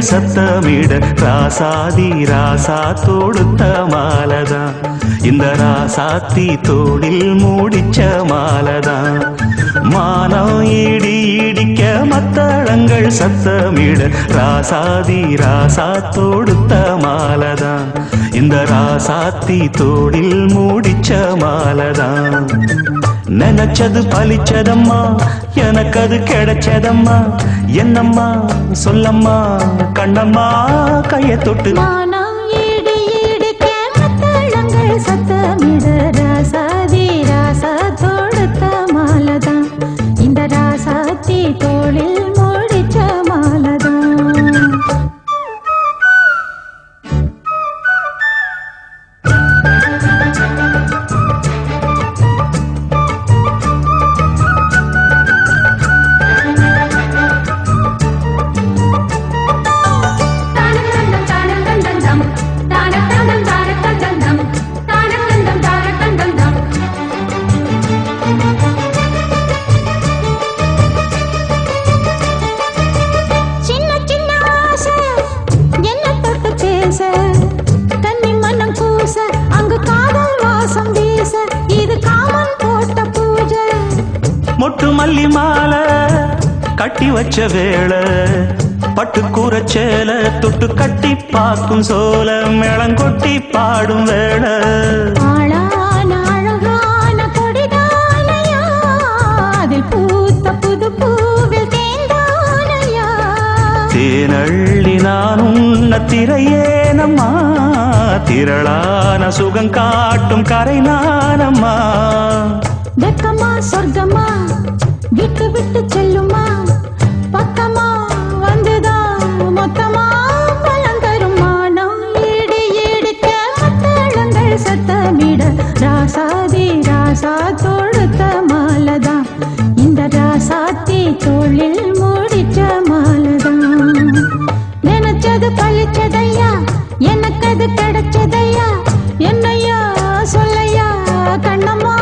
சத்தமிட ராசாதி ராசா தொடுத்த மாலதான் இந்த ராசாத்தி தோளில் மூடிச்ச மாலதான் மானம் இடி இடிக்க மத்தளங்கள் சத்தமிட ராசாதி ராசா தொடுத்த மாலதான் இந்த ராசாத்தி தோளில் மூடிச்ச மாலதான் நினைச்சது பலிச்சதம்மா எனக்கு அது கிடைச்சதம்மா என்னம்மா சொல்லம்மா கண்ணம்மா கைய தொட்டு சத்தமிட ராசாதி ராசா தொடுத்த மாலதான் இந்த ராசாத்தி தோளில் மூடிச்ச மாலதான் மொட்டு மல்லி மாலை கட்டி வச்ச வேளை பட்டுக்கூற சேல தொட்டு கட்டி பார்க்கும் சோல மேளங்கொட்டி பாடும் வேளை தேனள்ளி நான் உன்ன திரையேனம்மா திரளான சுகம் காட்டும் கரை நானம்மா வெக்கமா சொர்க்கமா விட்டு விட்டு செல்லுமா பக்கமா வந்துதான் மொத்தமா பலம் தரும் மானம் ஈடு ஈடுக்க மத்தளங்கள் சத்தமிட ராசாதி ராசா தொடுத்த மாலதான் இந்த ராசாத்தி தோளில் மூடிச்ச மாலதான் நினைச்சது பழிச்சதையா எனக்கு அது கிடைச்சதையா என்னையா சொல்லையா கண்ணம்மா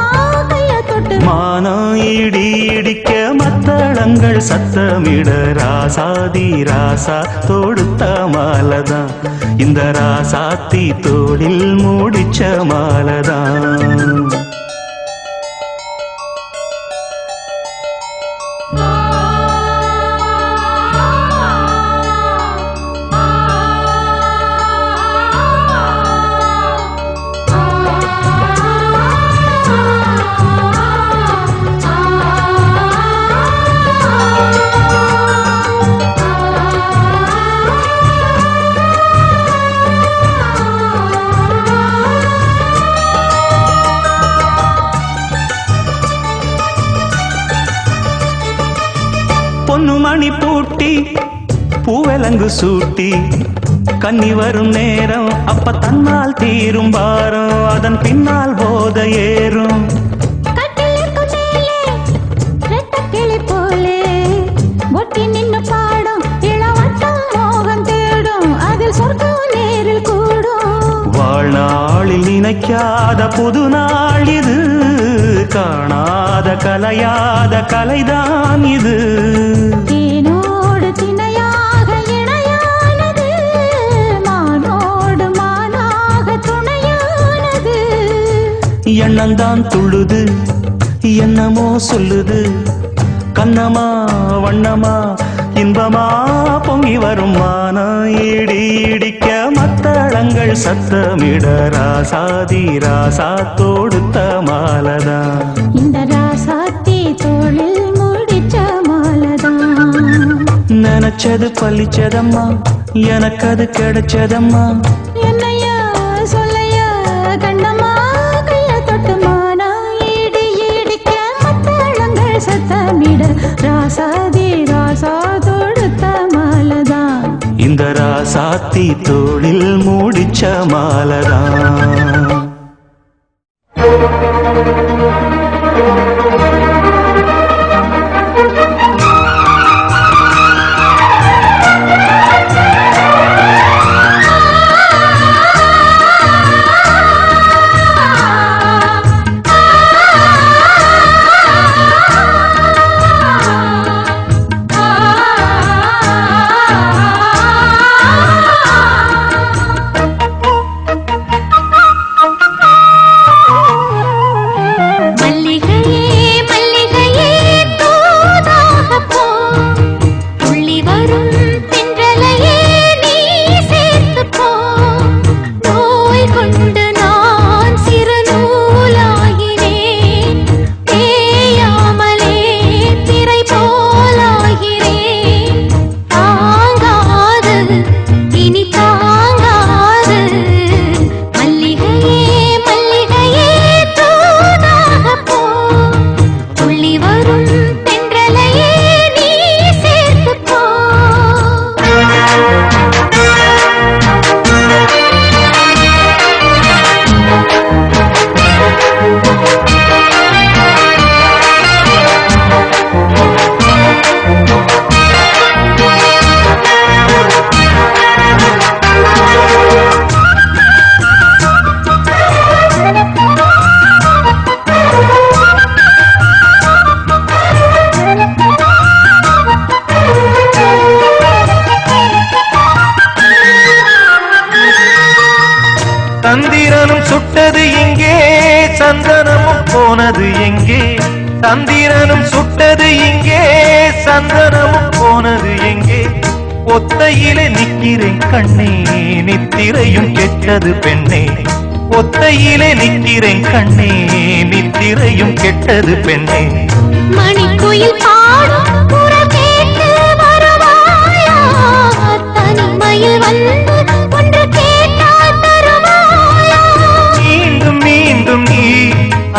மானம் இடி இடிக்க மத்தளங்கள் சத்தமிட ராசாதி ராசா தொடுத்த மாலதான் இந்த ராசாத்தி தோளில் மூடிச்ச மாலதான் பொன்னு மணி பூட்டி பூவலங்கு சூட்டி கன்னி வரும் நேரம் அப்ப தன்னால் தீரும் பாரம் அதன் பின்னால் போத ஏறும் ஒட்டி நின்னு பாடும் இளவட்டம் மோகம் தேடும் அதில் சொர்க்கம் நேரில் கூடும் வாழ்நாளில் நினைக்காத புது நாள் இது காணாத கலையாத கலைதான் இது தேனோடு திணையாக இணையானது மானோடு மானாக துணையானது எண்ணந்தான் துள்ளுது என்னமோ சொல்லுது கண்ணமா வண்ணமா இன்பமா பொங்கி வரும் மானம் இடி இடிக்க மத்தளங்கள் சத்தமிட ராசாதி ராசா தொடுத்த மாலதான் இந்த ராசாத்தி தோளில் மூடிச்ச மாலதான் நினைச்சது பழிச்சதம்மா எனக்கு அது கிடைச்சதம்மா என்னையா சொல்லையா கண்ணம்மா கைய தொட்டு மானா ஈடு ஈடிக்க மத்தளங்கள் சத்தமிட ராசாதி ராசா தொடுத்த மாலதான் இந்த ராசாத்தி தோளில் மூடிச்ச மாலதான் சந்திரனும் சுட்டது எங்கே சந்தனமும் போனது எங்கே சந்திரனும் சுட்டது எங்கே சந்தனமும் போனது எங்கே ஒத்தையிலே நிக்கிறேன் கண்ணே நித்திரையும் கெட்டது பெண்ணே ஒத்தையிலே நிக்கிறேன் கண்ணே நித்திரையும் கெட்டது பெண்ணே மணிக்குயில் பாடும் குரல் கேட்டு வருவாயா தனிமையில் வந்து ஒன்று கேட்டால் தருவாயா மீண்டும் மீண்டும் நீ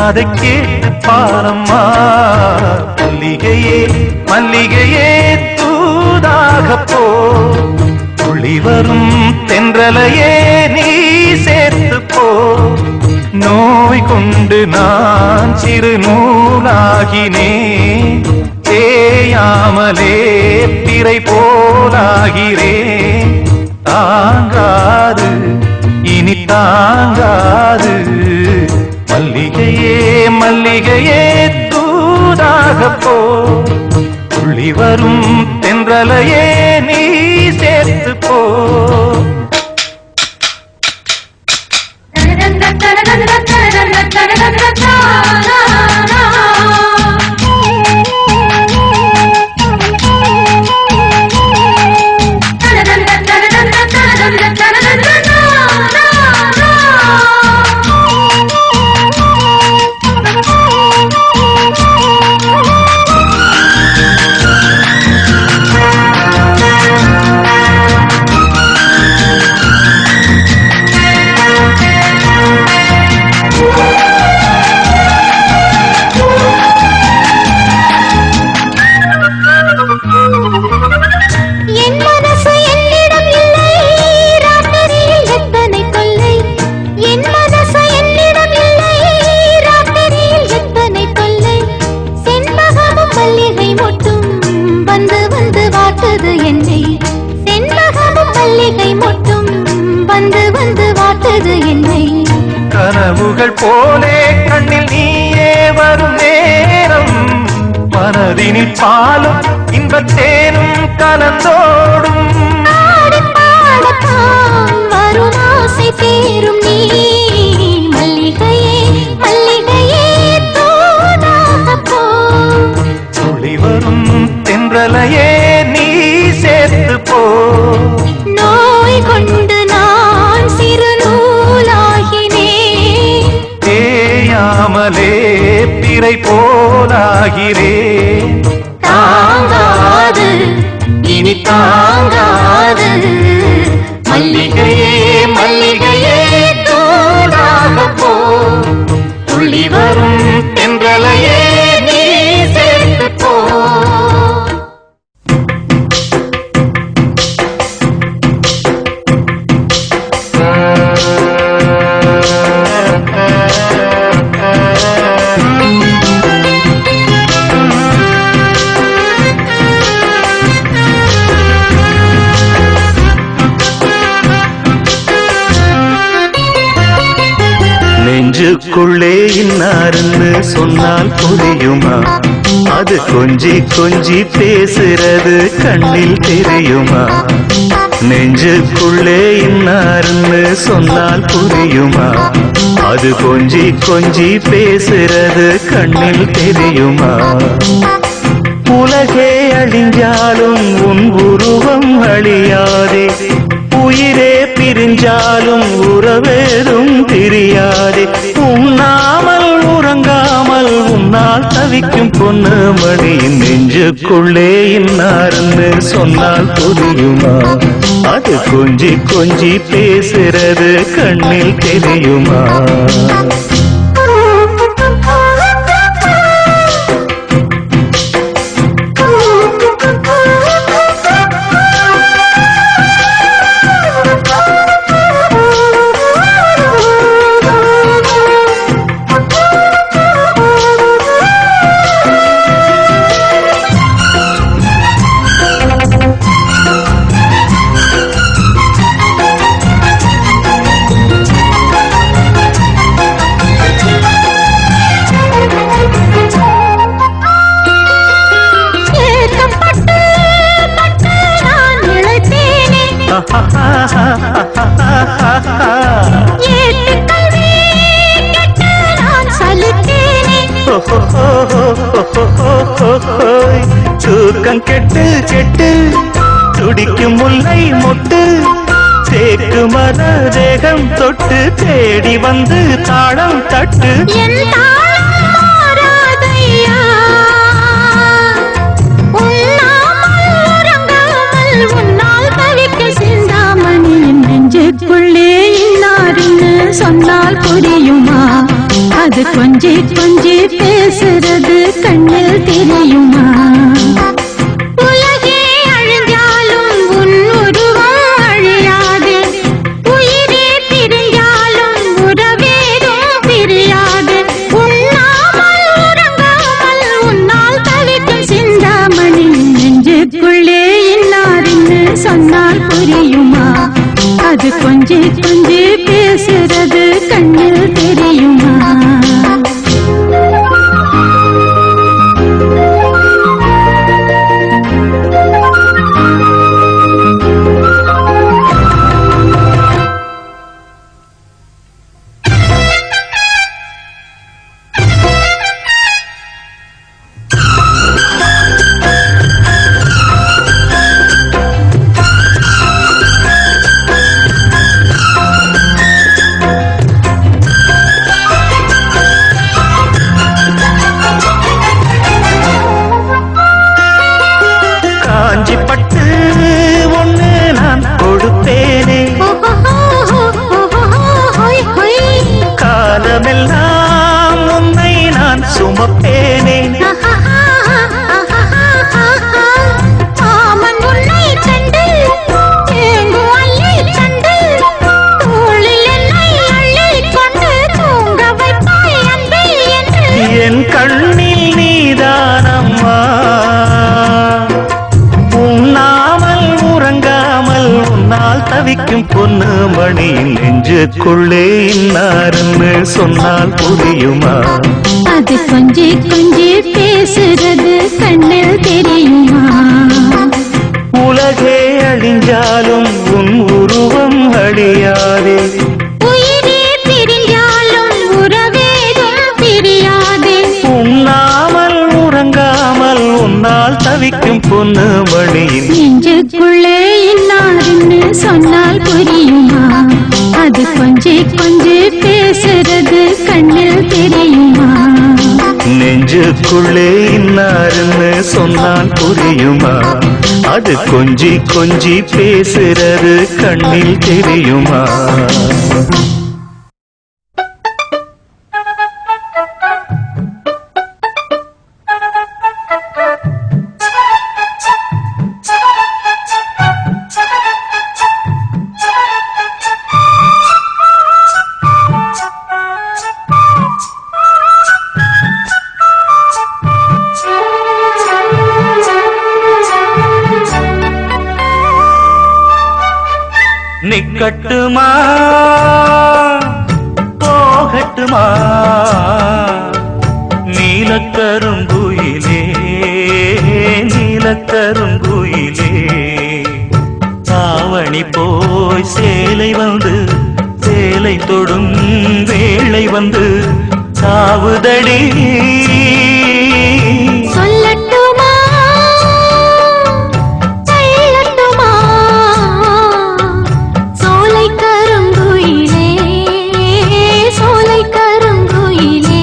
அதை கேட்டு பாரம்மா மல்லிகையே மல்லிகையே தூதாக போ துளி வரும் தென்றலையே நீ சேர்த்து போ நோய் கொண்டு நான் சிறு நூலாகினேன் தேயாமலே திரை போலாகிறேன் தாங்காது இனி தாங்காது மல்லிகையே மல்லிகையே தூதாக போ துள்ளி வரும் தென்றலையே நீ சேர்த்து போ கனவுகள் போலே கண்ணில் நீயே வரும் நேரம் மனதினில் பாலும் இன்பத்தேனும் கலந்தோடும் வரும் ஆசை தேரும் நீ மல்லிகையே மல்லிகையே தூதாக போ துளி வரும் தென்றலையே நீ சேர்த்து போ நோய் கொண்டு நான் சிறு நூலாகினேன் தேயாமலே பிறை போலாகிறேன் தாங்காது இனி தாங்காது மல்லிகையே மல்லிகையே தூதாக போ துள்ளி வரும் தென்றலையே நீ சேர்த்து போ நெஞ்சுக்குள்ளே இன்னாருன்னு சொன்னால் புரியுமா அது கொஞ்சி கொஞ்சி பேசுறது கண்ணில் தெரியுமா நெஞ்சுக்குள்ளே இன்னாருன்னு சொன்னால் புரியுமா அது கொஞ்சி கொஞ்சி பேசுறது கண்ணில் தெரியுமா உலகே அழிஞ்சாலும் உன் உருவம் அழியாதே உயிரே பிரிஞ்சாலும் உறவேதும் தெரியாதே உண்ணாமல் உறங்காமல் உன்னால் தவிக்கும் பொண்ணு மணியின் நெஞ்சுக்குள்ளே இன்னார்னு சொன்னால் புரியுமா அது கொஞ்சி கொஞ்சி பேசுறது கண்ணில் தெரியுமா தூக்கம் கெட்டு கெட்டு துடிக்கும் முல்லை மொட்டு தேக்கு மர தேகம் தொட்டு தேடி வந்து தாளம் தட்டு என் தாளம் மாறாதையா, உண்ணாமல் உறங்காமல் உன்னால் தவிக்க சிந்தாமணி நெஞ்சுக்குள்ளே இன்னாருன்னு சொன்னால் புரியுமா? அது கொஞ்சி கொஞ்சி பேசுறது கண்ணில் தெரியுமா? உலகே அழிஞ்சாலும் உன் உருவம் அழியாது, உயிரே பிரிஞ்சாலும் உறவேதும் பிரியாது. உண்ணாமல் உறங்காமல் உன்னால் தவிக்கும் சிந்தாமணி நெஞ்சுக்குள்ளே இன்னாருன்னு சொன்னால் புரியுமா? அது கொஞ்சி கொஞ்சி பேசுறது கண்ணில் தெரியுமா? காஞ்சி பட்டு ஒண்ணு நான் கொடுப்பேனே, காலமெல்லாம் உன்னை நான் சுமப்பேனே. ஆமன் உன்னை கண்டு ஏங்கும் அள்ளி கண்டு தோளில் என்னை அள்ளிக் கொண்டு தூங்க வைப்பாய் அன்பே என்று. என் கண்ணில் நீதானம்மா, உண்ணாமல் உறங்காமல் உன்னால் தவிக்கும் பொண்ணு மணி நெஞ்சுக்குள்ளே இன்னாருன்னு சொன்னால் புரியுமா? அது கொஞ்சி கொஞ்சி பேசுறது கண்ணில் தெரியுமா? உலகே அழிஞ்சாலும் உன் உருவம் அழியாதே, உயிரே பிரிஞ்சாலும் உறவேதும் பிரியாதே. உண்ணாமல் உறங்காமல் உன்னால் தவிக்கும் பொண்ணு மணியின் நெஞ்சுக்குள்ளே இன்னாருன்னு சொன்னால் புரியுமா? அது கொஞ்சி கொஞ்சி பேசுறது கண்ணில் தெரியுமா? நெஞ்சுக்குள்ளே இன்னாருன்னு சொன்னால் புரியுமா? அது கொஞ்சி கொஞ்சி பேசுறது கண்ணில் தெரியுமா? நிக்கட்டுமா போகட்டுமா நீலக்கருங்குயிலே, நீலக்கருங்குயிலே. தாவணி போய் சேலை வந்து சேலை தொடும் வேளை வந்து சாவுதடி. சொல்லட்டுமா சொல்லட்டுமா சோலை கருங்குயிலே, சோலை கருங்குயிலே.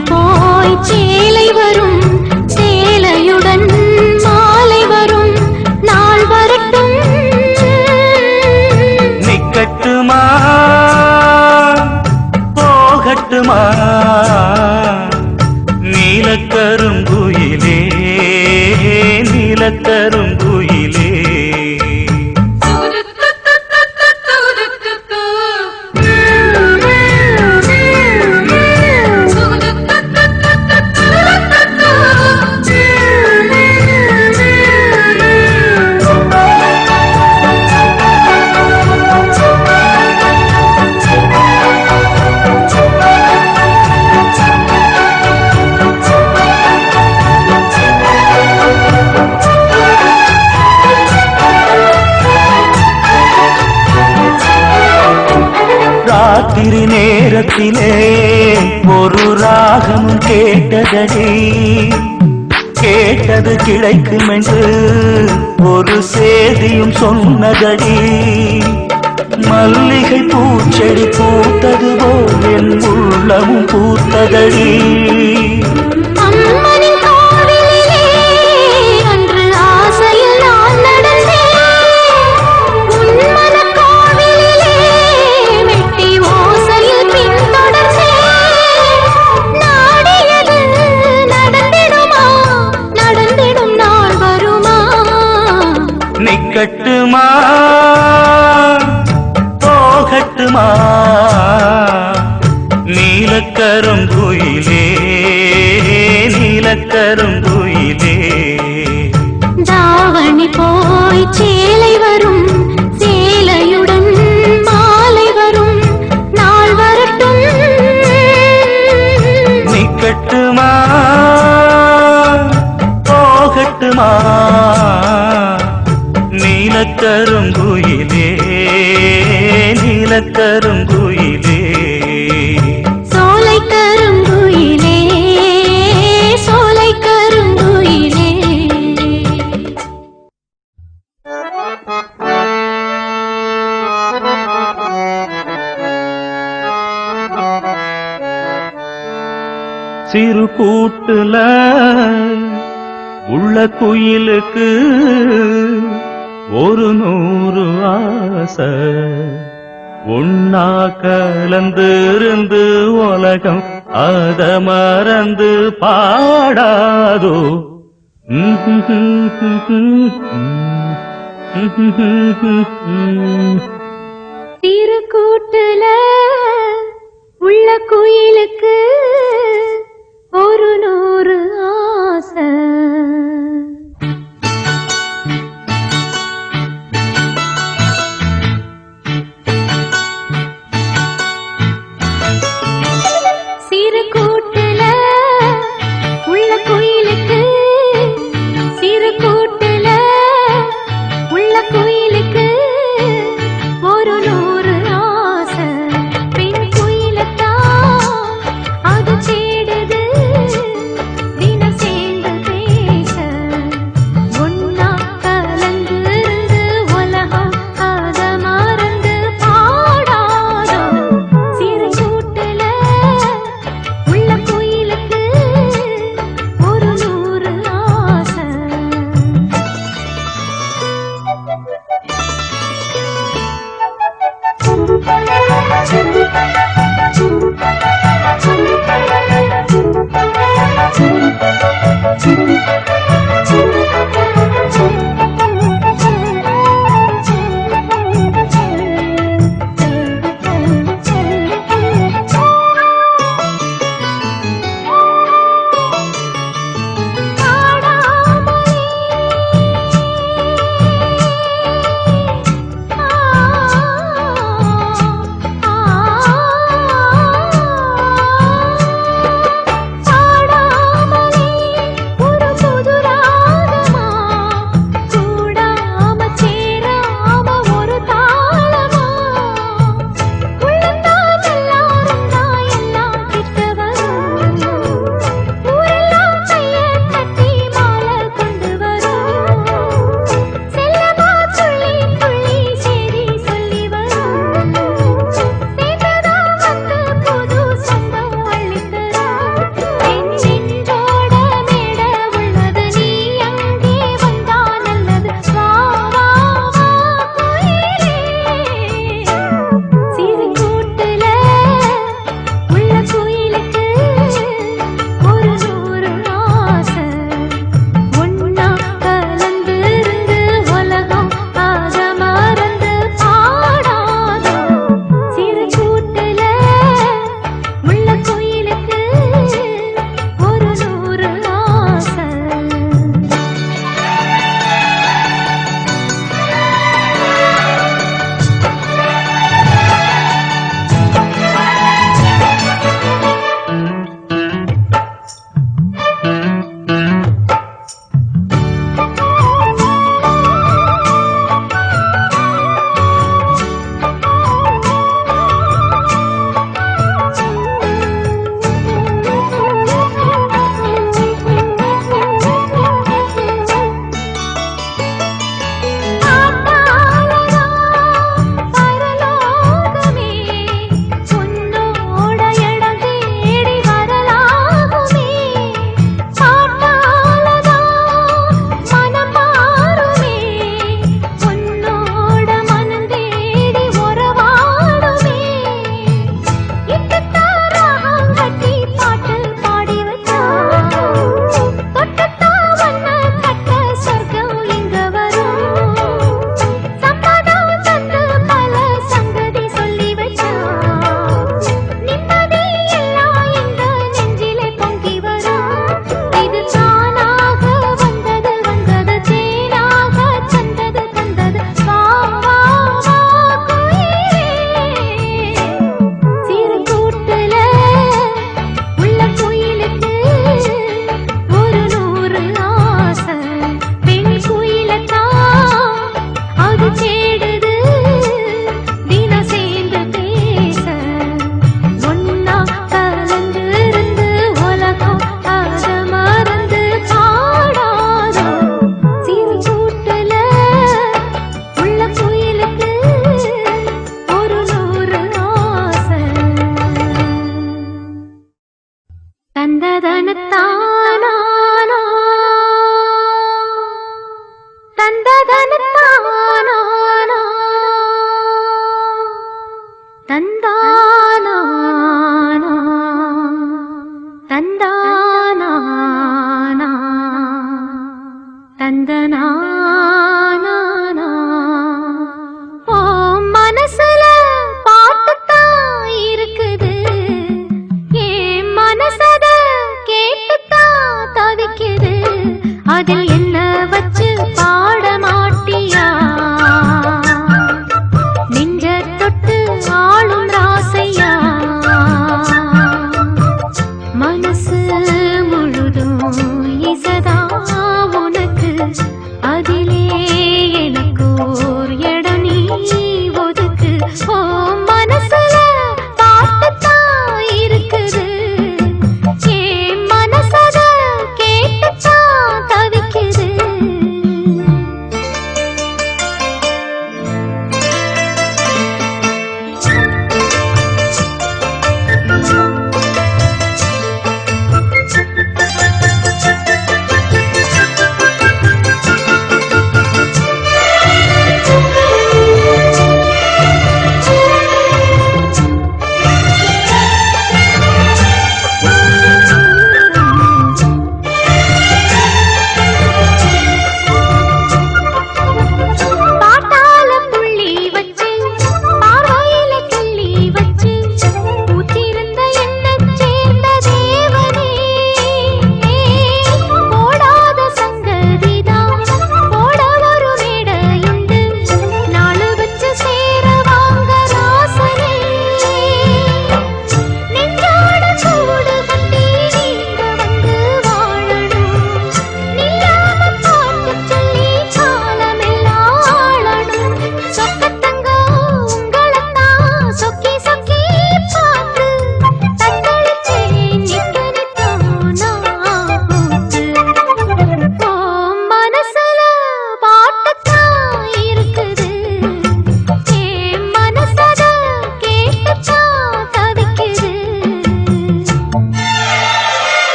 தாவணி போய் சேலை வரும் சேலையுடன் மாலை வரும் நாள் வரட்டும் நிக்கட்டுமா போகட்டுமா நீலக்கருங்குயிலே நீலக்கருங்குயிலே ராத்திரி நேரத்திலே ஒரு ராகமும் கேட்டதடி கேட்டது கிடைக்கும் என்று ஒரு சேதியும் சொன்னதடி மல்லிகை பூச்செடி பூத்தது போல் என் உள்ளமும் பூத்ததடி அம்மனின் கோவிலிலே அன்று ஆசையில் நான் நடந்தேன் உன் மனக் கோவிலிலே வெட்டி ஓசையில் பின்தொடர்ந்தேன் நாடியது நடந்திடுமா நடந்திடும் நாள் வருமா நிக்கட்டுமா போகட்டுமா நீலக்கருங்குயிலே நீலக்கருங்குயிலே தாவணி போய் சேலை வரும் சேலையுடன் மாலை வரும் நாள் வரட்டும் நிக்கட்டுமா போகட்டுமா நீலக்கருங்குயிலே நீலக்கருங்குயிலே சோலை கருங்குயிலே சோலை கருங்குயிலே சிறு கூட்டுல உள்ள குயிலுக்கு ஒரு 100 ஆசை உண்ணா கலந்திருந்து உலகம் அத மறந்து பாடாதோ திருக்கூட்டுல உள்ள குயிலுக்கு ஒரு 100 ஆசை சிறு கூட்டுல உள்ள குயிலுக்கு சிறு கூட்டுல உள்ள குயிலுக்கு ஒரு 100 ஆசை பெண் குயிலத்தான் அது தேடுது தினம் சேர்ந்து பேச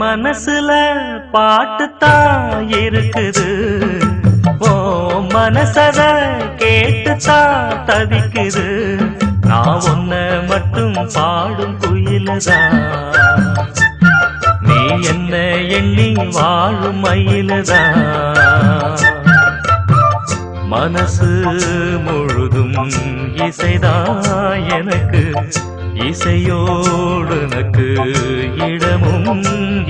மனசுல பாட்டுத்தான் இருக்குது, ஓ மனசத கேட்டுத்தான் தவிக்குது. நான் உன்ன மட்டும் பாடும் குயிலதான், நீ என்ன எண்ணி வாழும் மயிலதான். மனசு முழுதும் இசைதான் எனக்கு, இசையோடு எனக்கு இடமும்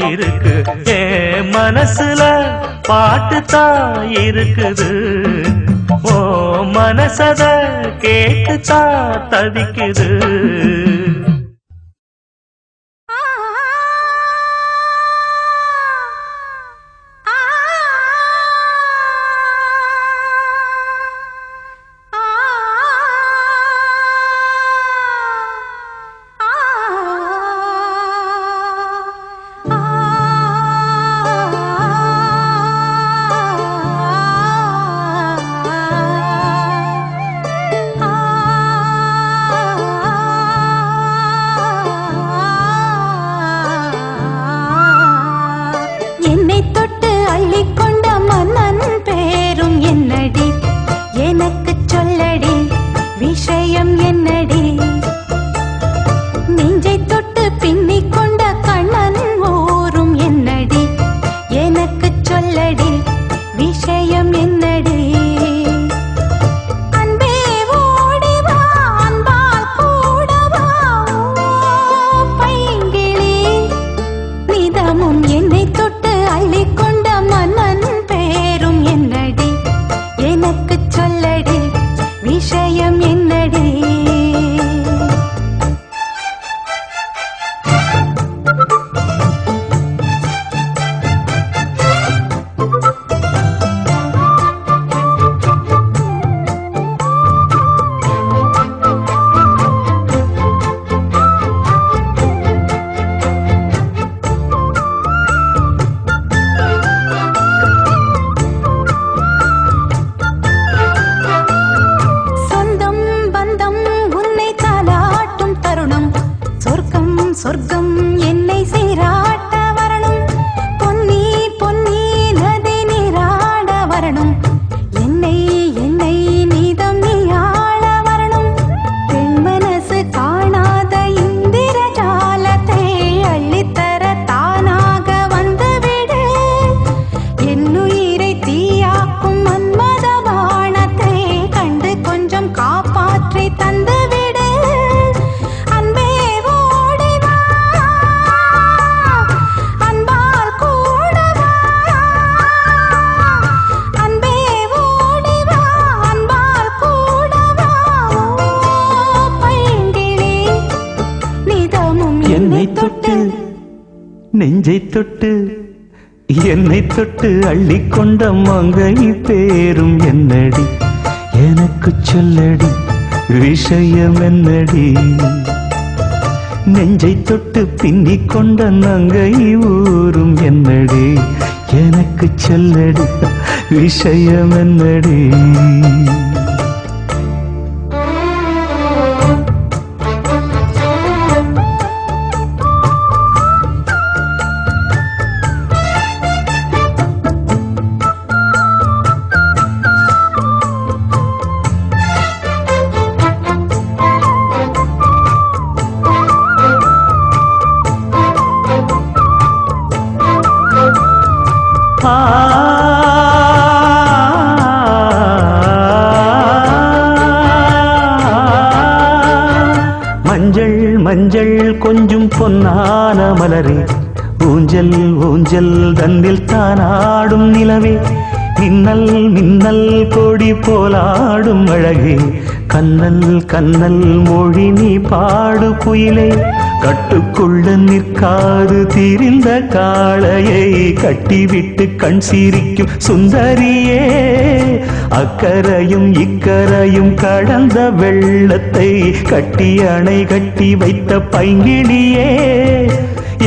இருக்கு. ஏ மனசுல பாட்டுத்தான் இருக்குது, ஓ மனசத கேட்டுத்தான் தவிக்குது. விஷயம் என்னடி, நெஞ்சை தொட்டு பின்னிக் கொண்ட கண்ணன் ஓரும் என்னடி, எனக்கு சொல்லடி விஷயம் என்னடி. அன்பே ஓடிவா அன்பால் கூடவா பைங்கிளி, நிதமும் என்னை தொட்டு அள்ளிக்கொண்ட மன்னன் பேரும் என்னடி, எனக்கு சொல்லடி விஷயம் என்னடி. சொர்க்கம் என்னை சீராட்ட வரணும், பொன்னி பொன்னி நதி நீராட வரணும், என்னை என்னை நீதம் நீ ஆள வரணும். பெண் மனசு காணாத இந்திர ஜாலத்தை அள்ளித்தர தானாக வந்துவிடு, என்னுயிரை தீயாக்கும் மன்மத வானத்தை கண்டு கொஞ்சம் காப்பாற்றி தந்துவிடு. என்னை தொட்டு நெஞ்சை தொட்டு என்னை தொட்டு அள்ளிக்கொண்ட மங்கை பேரும் என்னடி, எனக்கு சொல்லடி விஷயம் என்னடி. நெஞ்சை தொட்டு பின்னிக் கொண்ட நங்கை ஊரும் என்னடி, எனக்கு சொல்லடி விஷயம் என்னடி. மஞ்சள் மஞ்சள் கொஞ்சம் பொன்னான மலரே, ஊஞ்சல் ஊஞ்சல் தன்னில் தானாடும் நிலவே, மின்னல் மின்னல் கொடி போலாடும் அழகே, கண்ணல் கண்ணல் மொழி நீ பாடு குயிலே. கட்டுக்குள்ள நிற்காது திரிந்த காளையை கட்டிவிட்டு கண் சிரிக்கும் சுந்தரியே, அக்கரையும் இக்கரையும் கடந்த வெள்ளத்தை கட்டி அணை கட்டி வைத்த பைங்கிளியே,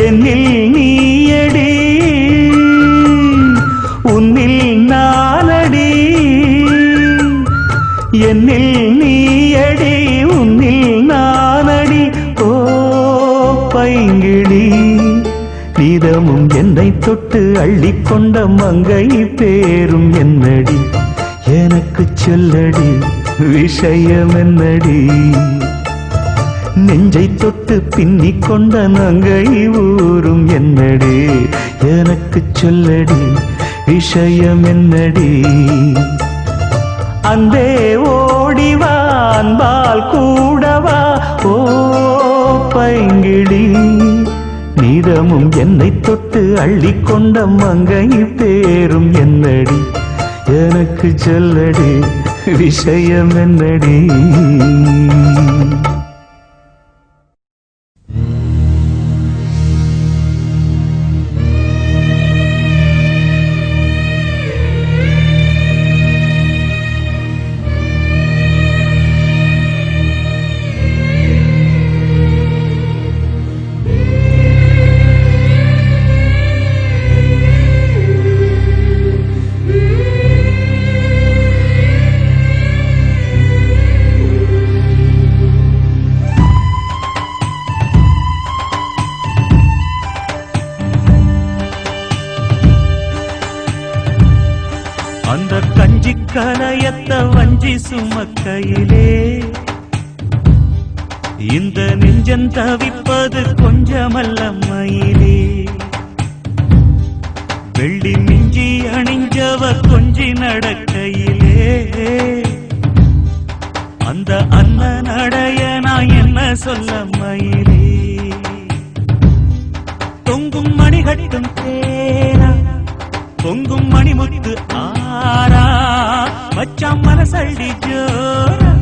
என்னில் நீயடி உன்னில் நானடி, என்னில் நீயடி உன்னில் நானடி. ஓ பைங்கிளி நீதமும் என்னை தொட்டு அள்ளிக்கொண்ட மங்கை பேரும் என்னடி எனக்கு சொல்லடி விஷயம் என்னடி நெஞ்சை தொட்டு பின்னிக் கொண்ட நங்கை ஊரும் என்னடி எனக்கு சொல்லடி விஷயம் என்னடி அந்தே ஓடிவா அன்பால் கூடவா ஓ பைங்கிடி நீதமும் என்னை தொட்டு அள்ளிக்கொண்ட மங்கை பேரும் என்னடி எனக்கு சொல்லடி விஷயம் என்னடி அந்த கஞ்சி கலையத்த வஞ்சி சுமக்கையிலே இந்த நெஞ்சம் தவிப்பது கொஞ்சமல்ல மயிலே வெள்ளி மிஞ்சி அணிஞ்சவ கொஞ்சி நடக்கையிலே அந்த அண்ணன் நடைய நான் என்ன சொல்ல மயிலே தொங்கும் மணிகட்டும் தேரா பொங்கும் மணிமுத்து ஆரா மச்சான் மனசள்ளி ஜோரா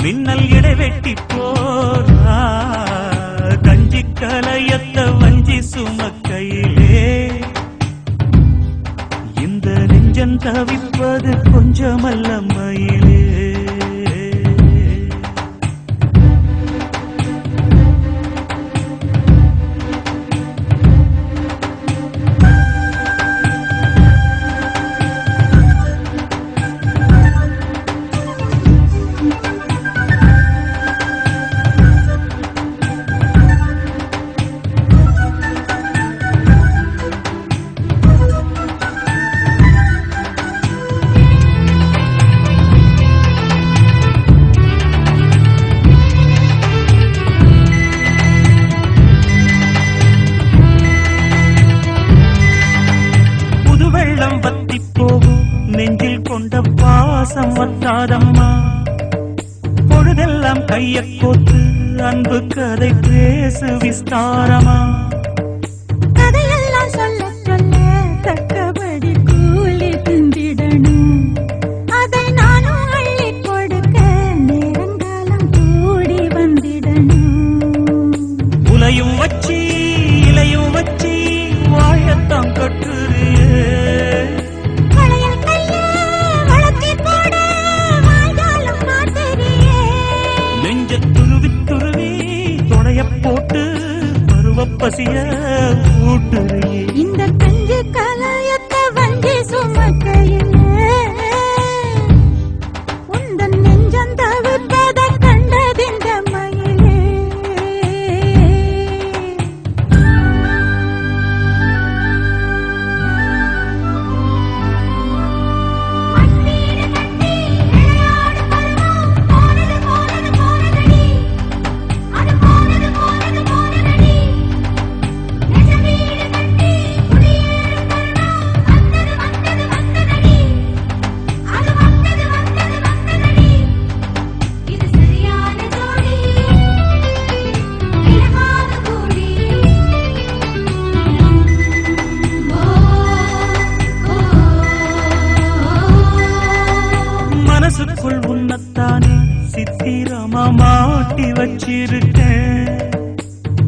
மின்னல் இடைவெட்டி போரா கஞ்சி கலையத்த வஞ்சி சுமக்கையிலே இந்த நெஞ்சம் தவிப்பது கொஞ்சமல்ல மயிலே நெஞ்சில் கொண்ட பாசம் வத்தாதம்மா பொழுதெல்லாம் கைய கோத்து அன்பு கதை பேசு விஸ்தாரமா கதையெல்லாம் சொல்ல சொல்ல தக்கபடி கூலி திந்திடணும் அதை நானும் அள்ளி கொடுக்க நேரங்காலம் கூடி வந்திடணும் உலையும் வச்சி இலையும் வச்சி வாழத்தான் கட்டுறியே போட்டு பருவப்பசிய ஊட்டுறியே இந்த கஞ்சி கலையத்த வஞ்சி சுமக்கையிலே உந்தன் நெஞ்சம் தவிர்ப்பதை கண்டதிந்த மயிலே மனசுக்குள் உன்னத்தானே சித்திரமா மாட்டி வச்சிருக்கேன்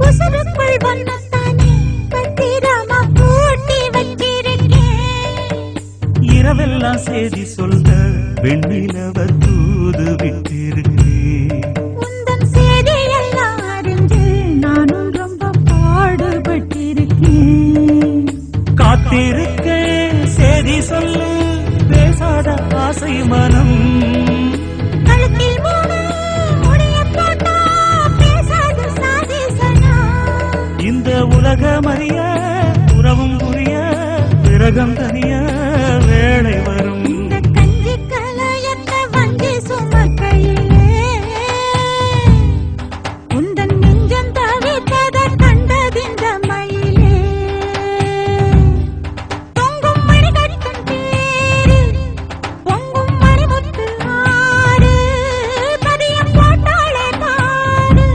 உசுருக்குள் வண்ணத்தானே பத்திரமா பூட்டி வச்சிருக்கேன் இரவெல்லாம் செய்தி சொல்ல வெண்ணிலவ தூது விட்டிருக்கேன் உந்தன் செய்தியெல்லாம் அறிஞ்சு நானும் ரொம்ப பாடுபட்டிருக்கேன் காத்திருக்கேன் செய்தி சொல்லு பேசாத ஆசை மனம் கழுத்தில் மூணு முடிய போட்டா பேசாத சாதிசனா இந்த உலகம் அறிய உலகம் தனிய வேளை வரும். இந்த கஞ்சி கலையற்ற வஞ்சி சுமக்கையிலே உந்தன் நெஞ்சம் தவித்தத கண்டதிந்த மயிலே தொங்கும் மணிகட்டும் பேரு பொங்கும் மணிமுத்து ஆறு பதியம் போட்டாளே பாரு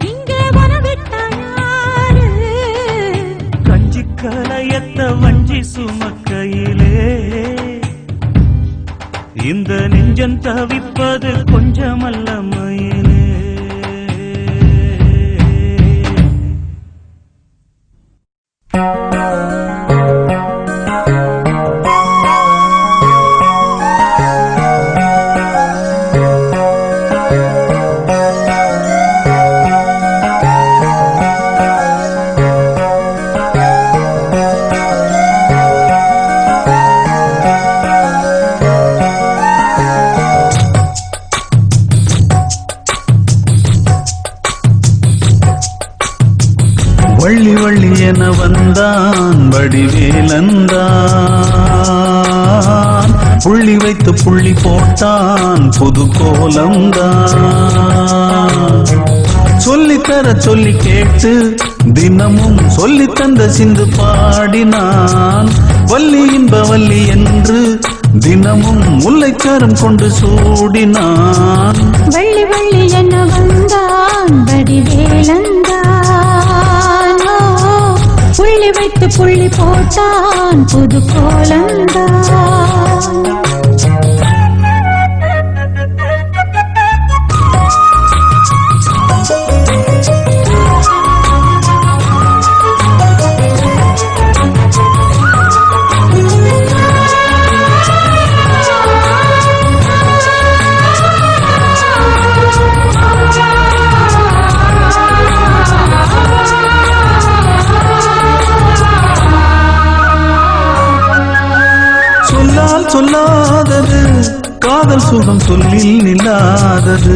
இங்கே வனவிட்டாயாரு கஞ்சி கலையத்த வஞ்சி சுமக்கையிலே இந்த நெஞ்சம் தவிப்பது கொஞ்சமல்ல மயிலே. வள்ளி வள்ளி என வந்தான் வடிவேலந்தான் புள்ளி வைத்து புள்ளி போட்டான் புது கோலம்தான் சொல்லித்தர சொல்லி கேட்டு தினமும் சொல்லி தந்த சிந்து பாடினான் வள்ளி இன்ப வள்ளி என்று தினமும் முல்லைச்சாரம் கொண்டு சூடினான் வள்ளி வள்ளி என வந்தான் வடிவேலந்தான் புள்ளி வைத்து புள்ளி போட்டான் புது கோலந்தான் சொல்லாதது காதல் சுகம் சொல்லில் நில்லாதது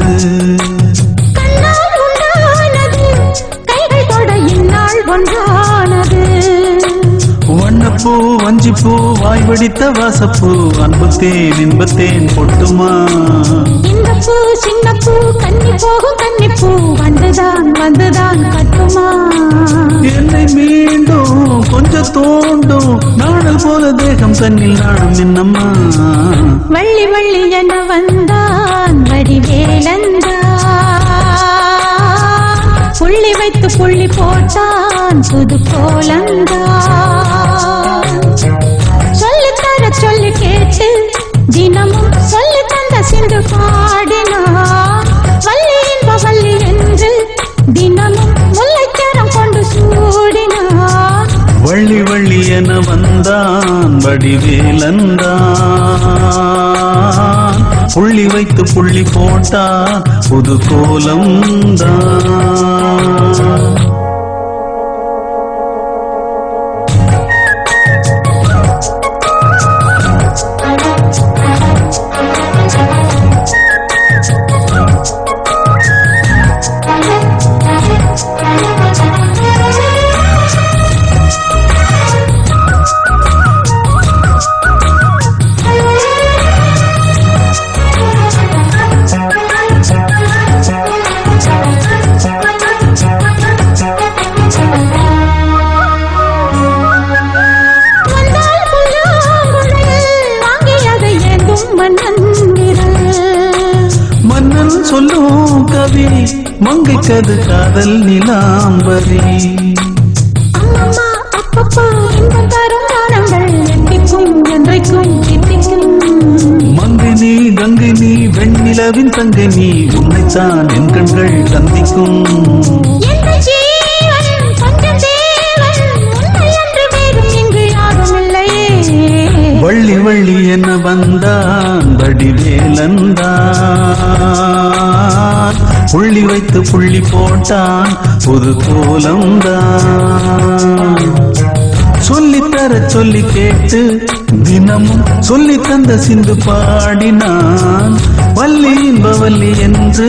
கண்ணால் உண்டானது கைகள் தொட இந்நாள் ஒன்றானது வண்ணப்பூ வஞ்சிப்பூ வாய் வடித்த வாசப்பூ அன்புத்தேன் இன்பத்தேன் பொட்டுமா இந்த பூ சின்ன பூ கன்னி போகும் கன்னி பூ வந்துதான் வந்துதான் கட்டுமா என்னை மீண்டும் கொஞ்சம் தோண்டும் நாடல் போல தேகம் தன்னில் நாடும் என்னம்மா வள்ளி வள்ளி என வந்தான் வடிவேலந்தான் புள்ளி வைத்து புள்ளி போட்டான் புது கோலந்தான் சொல்லித்தர சொல்லி கேட்டு தினமும் சொல்லி தந்த சிந்து பாடினான் வள்ளி இன்ப வள்ளி என்று தினமும் முல்லைச்சரம் கொண்டு சூடினான் வள்ளி வள்ளி என வந்தான் வடிவேலந்தான் புள்ளி வைத்து புள்ளி போட்டான் புது கோலம்தான் மன்னன் சொல்லும் கவி மங்கைக்கது காதல் நிலாம்பரி அம்மம்மா அப்பப்பா இன்பம் தரும் காலங்கள் எட்டிக்கும் என்றைக்கும் எட்டிக்கும் மங்கை நீ கங்கை நீ வெண்ணிலவின் தங்கை நீ உன்னைத்தான் என் கண்கள் சந்திக்கும் எந்த ஜீவன் கொஞ்சம் தேவன் உன்னை அன்று வேறும் இங்கு யாரும் இல்லையே வள்ளி வள்ளி என வந்தான் வடிவேலந்தான் புள்ளி வைத்து புள்ளி போட்டான் புது கோலம்தான் சொல்லித்தர சொல்லி கேட்டு தினமும் சொல்லி தந்த சிந்து பாடினான் வள்ளி இன்ப வள்ளி என்று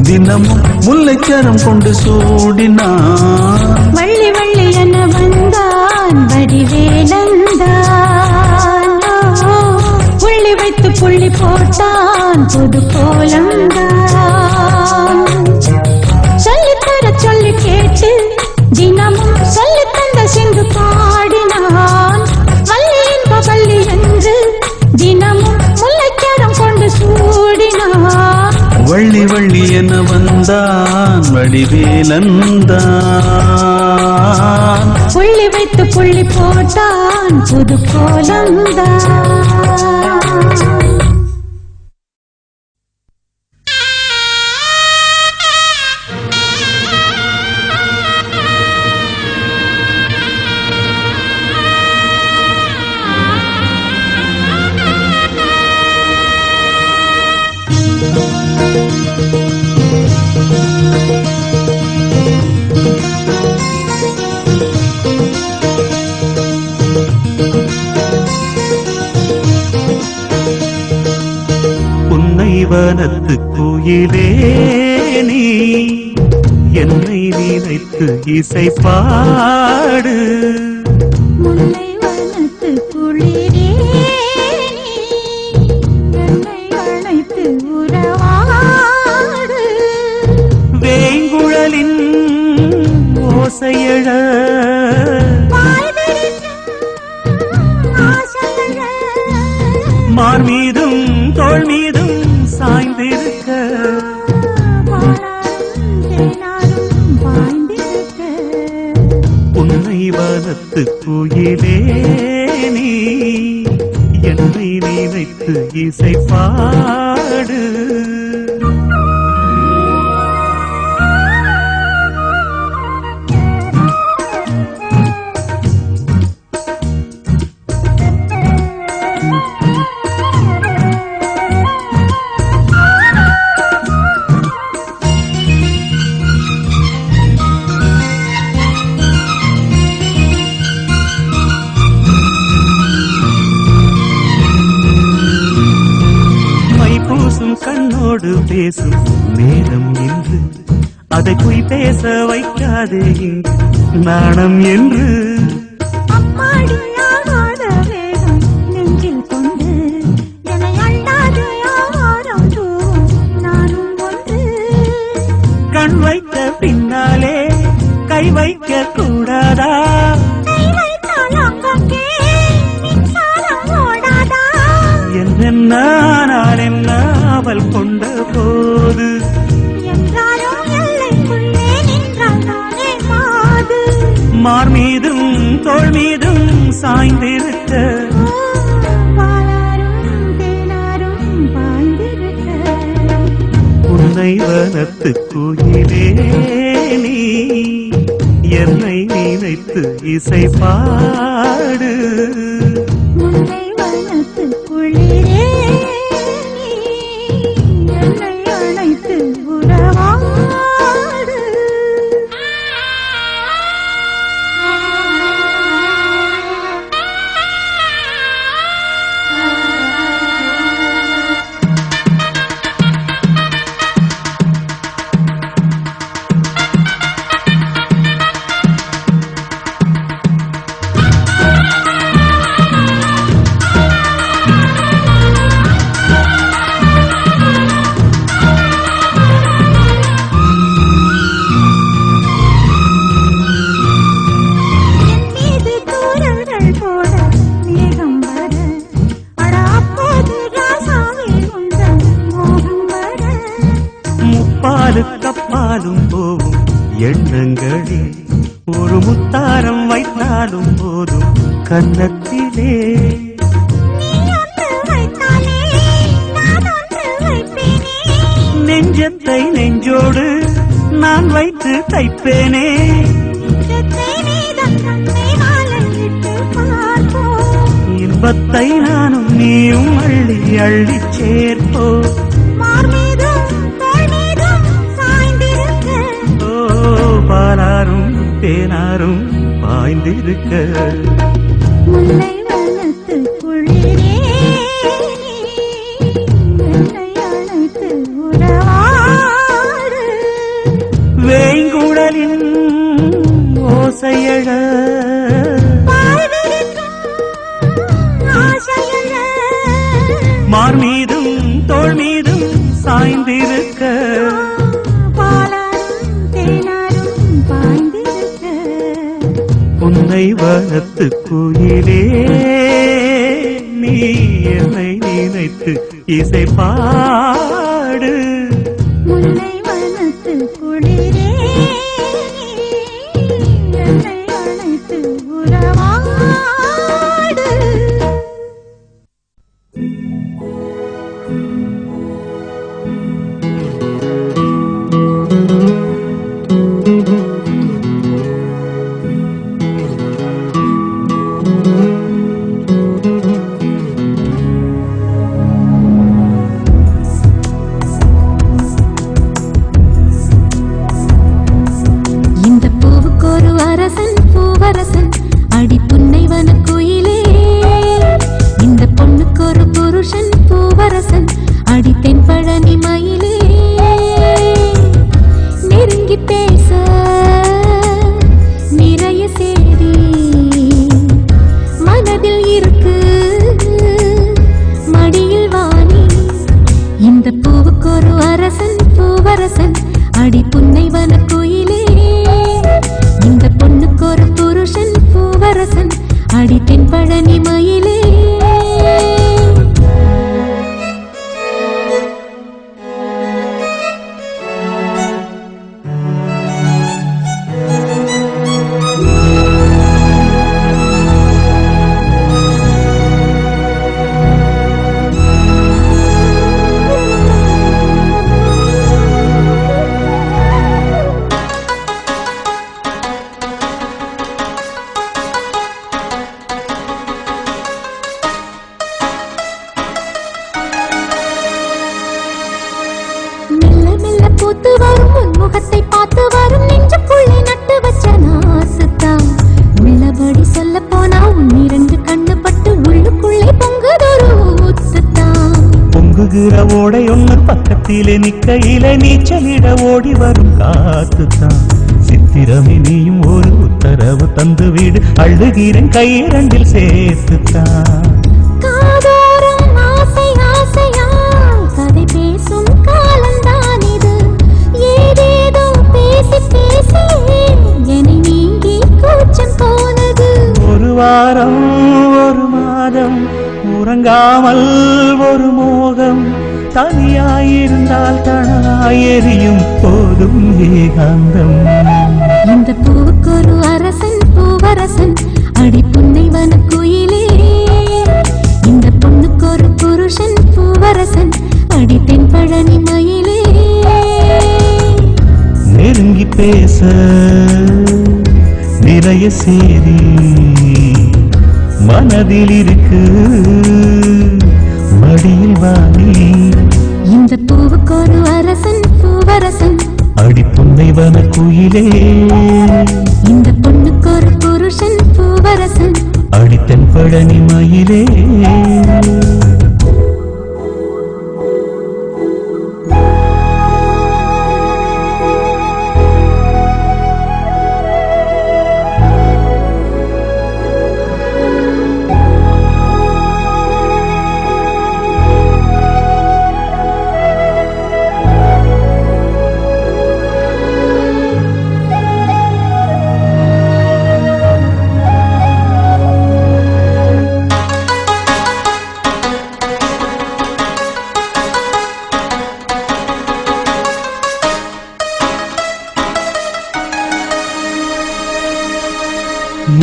தினமும் முல்லைச்சரம் கொண்டு சூடினான் வள்ளி வள்ளி என வந்தான் வடிவேலந்தான் புள்ளி போட்டான் புது கோலம்தான் சொல்லித்தர சொல்லி கேட்டு தினமும் சொல்லி தந்த சிந்து பாடினான் வள்ளி என்ப வள்ளி என்று தினமும் முல்லைக்கரம் கொண்டு சூடினான் வள்ளி வள்ளி என வந்தான் வடிவேலந்தான் புள்ளி வைத்து புள்ளி போட்டான் புது கோலம்தான் வனத்து குயிலே நீ என்னை நினைத்து இசை பாடு முல்லை வனத்து குளிரே என்னை அழைத்து உறவாடு வேங்குழலின் ஓசையழ மார் மீதும் தோள் மீதும் சாய்ந்திருக்க உன்னை வனத்து குயிலே நீ என்னை நினைத்து இசை பாடு கண்ணோடு பேசும் நேரம் என்று அதை போய் பேச வைக்காதே நாணம் என்று நெஞ்சில் கொண்டு என்னை அல்லாது யாரும் நானும் ஒன்று கண் வைத்த பின்னாலே கை வைக்க கூடாதா என்ன நான் என்ன அவள் கொண்ட போது மார் மீதும் தோள் மீதும் சாய்ந்திருக்க உன்னை வனத்து குயிலே நீ என்னை நினைத்து இசை பாடு கப்பாலும் போவும் எண்ணங்களில் ஒரு முத்தாரம் வைத்தாலும் போதும் கன்னத்திலே நெஞ்சத்தை நெஞ்சோடு நான் வைத்து தைப்பேனே இன்பத்தை நானும் நீயும் அள்ளி அள்ளி சேர்ப்போ பாலாரும் தேனாரும் பாய்ந்திருக்க முல்லை வனத்து குளிரே என்னை அழைத்து உறவாடு வேங்குழலின் ஓசையழ மார் மீது முல்லை வனத்து குயிலே நீ என்னை நினைத்து இசை பாடு முல்லை வனத்து குளிரே என்னை அணைத்து உறவாடு. இந்த பூவுக்கு ஒரு அரசன் பூவரசன் அடி புன்னைவன குயிலே, இந்த பொண்ணுக்கு ஒரு புருஷன் பூவரசன் அடி தென்பழனி மயிலே. நெருங்கி பேச நிறைய சேதி மனதில் இருக்கு, மடியில் வாணி. இந்த பூவுக்கு ஒரு அரசன் பூவரசன் அடி புன்னைவன குயிலே, இந்த பொண்ணுக்கு ஒரு புருஷன் பூவரசன் அடி தென்பழனி மயிலே. மெல்ல மெல்ல பூத்து வரும் உன்முகத்தை பார்த்து வரும் நெஞ்சுக்குள்ளே நட்டு வச்ச நாசுத்தான். உள்ளபடி சொல்ல போனா உன்னிரண்டு கண்ணு பட்டு உள்ளுக்குள்ளே பொங்குதொரு ஊத்துத்தான். பொங்குகிற ஓடை ஒன்று பக்கத்திலே நிக்கையிலே நீச்சலிட ஓடி வரும் காத்துத்தான். சித்திரமே நீயும் ஒரு உத்தரவு தந்து வீடு அழுகிறேன் கையிரண்டில் சேர்த்துத்தான். காதோரம் ஆசை ஆசையா கதை பேசும் காலந்தான் இது. ஏதேதோ பேசி பேசி என்னை நீங்கி கூச்சம் போனது. ஒரு வாரம் ஒரு மாதம் உறங்காமல் ஒரு மோகம், தனியாயிருந்தால் தனாய் எரியும் போதும் ஏகாந்தம். இந்த பூவுக்கு ஒரு அரசன் பூவரசன் அடி புன்னைவன குயிலே, இந்த பொண்ணுக்கு ஒரு புருஷன் பூவரசன் அடி தென்பழனி மயிலே. நெருங்கி பேச நிறைய சேதி மனதில் இருக்கு, மடியில் வாணி. இந்த பூவுக்கு ஒரு அரசன் பூவரசன் அடி புன்னைவன குயிலே, இந்த பொண்ணுக்கு ஒரு புருஷன் பூவரசன் அடி தென்பழனி மயிலே.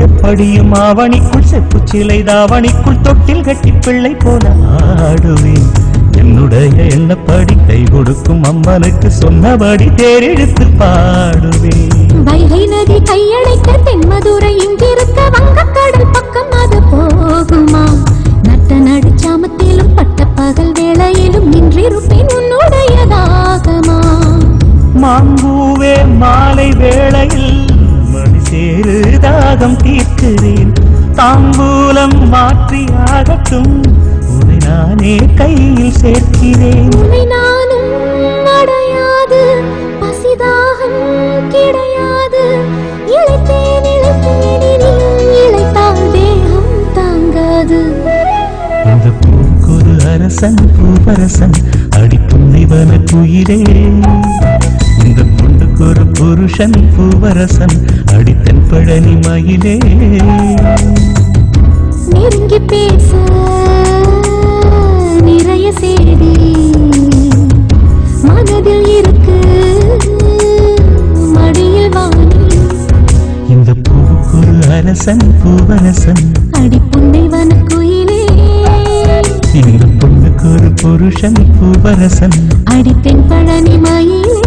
எப்படியும் ஆவணிக்குள் செப்பு சிலை தாவணிக்குள் தொட்டில் கட்டி பிள்ளை போல ஆடுவேன். என்னுடைய எண்ணப்படி கை கொடுக்கும் அம்மனுக்கு சொன்னபடி தேரெடுத்து பாடுவேன். வைகை நதி கையடைக்க தென்மதுரை இங்கிருக்க வங்கக்கடல் பக்கம் அது போகுமா? நட்ட நடுச்சாமத்திலும் பட்ட பகல் வேளையிலும் நின்றிருப்பேன் உன்னுடையதாகமா? மாம்பூவே மாலை வேளையில் மணி சேரு தாகம் தீர்க்கிறேன். தாம்பூலம் மாற்றியாகட்டும் உன்னை நானே கையில் சேர்க்கிறேன். உன்னை நானும் அடையாது பசிதாகம் கிடையாது. இளைத்தேன் இளைத்தால் தேகம் தாங்காது. இந்த பூக்குரு அரசன் பூவரசன் அடி புன்னைவன குயிலே, இந்த பொண்ணுக்கு ஒரு புருஷன் பூவரசன் அடித்தன் பழனி மயிலே நெருங்கி பேச நிறைய செய்தி மனதில் இருக்கு மடியில் வாங்கி இந்த பூவுக்கொரு அரசன் பூவரசன் அடி புன்னை வனக்குயிலே இந்த பொண்ணுக்கு ஒரு புருஷன் பூவரசன் அடித்தென் பழனி மயிலே